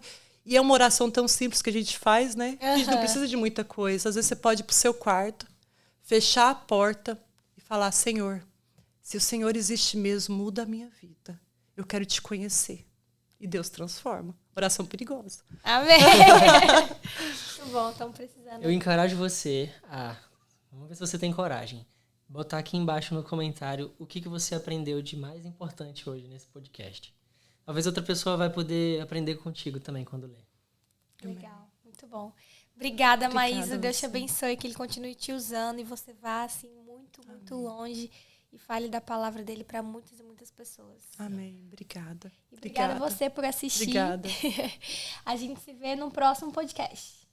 E é uma oração tão simples que a gente faz, né? A gente não precisa de muita coisa. Às vezes você pode ir para o seu quarto, fechar a porta e falar, Senhor, se o Senhor existe mesmo, muda a minha vida. Eu quero te conhecer. E Deus transforma. Oração perigosa. Amém. Muito bom, estamos precisando. Eu encorajo você vamos ver se você tem coragem, botar aqui embaixo no comentário o que você aprendeu de mais importante hoje nesse podcast. Talvez outra pessoa vai poder aprender contigo também quando ler. Legal, muito bom. Obrigada, Maísa. Você. Deus te abençoe, que Ele continue te usando e você vá assim muito, muito longe e fale da palavra dele para muitas e muitas pessoas. Amém. Obrigada. E obrigada a você por assistir. Obrigada. A gente se vê no próximo podcast.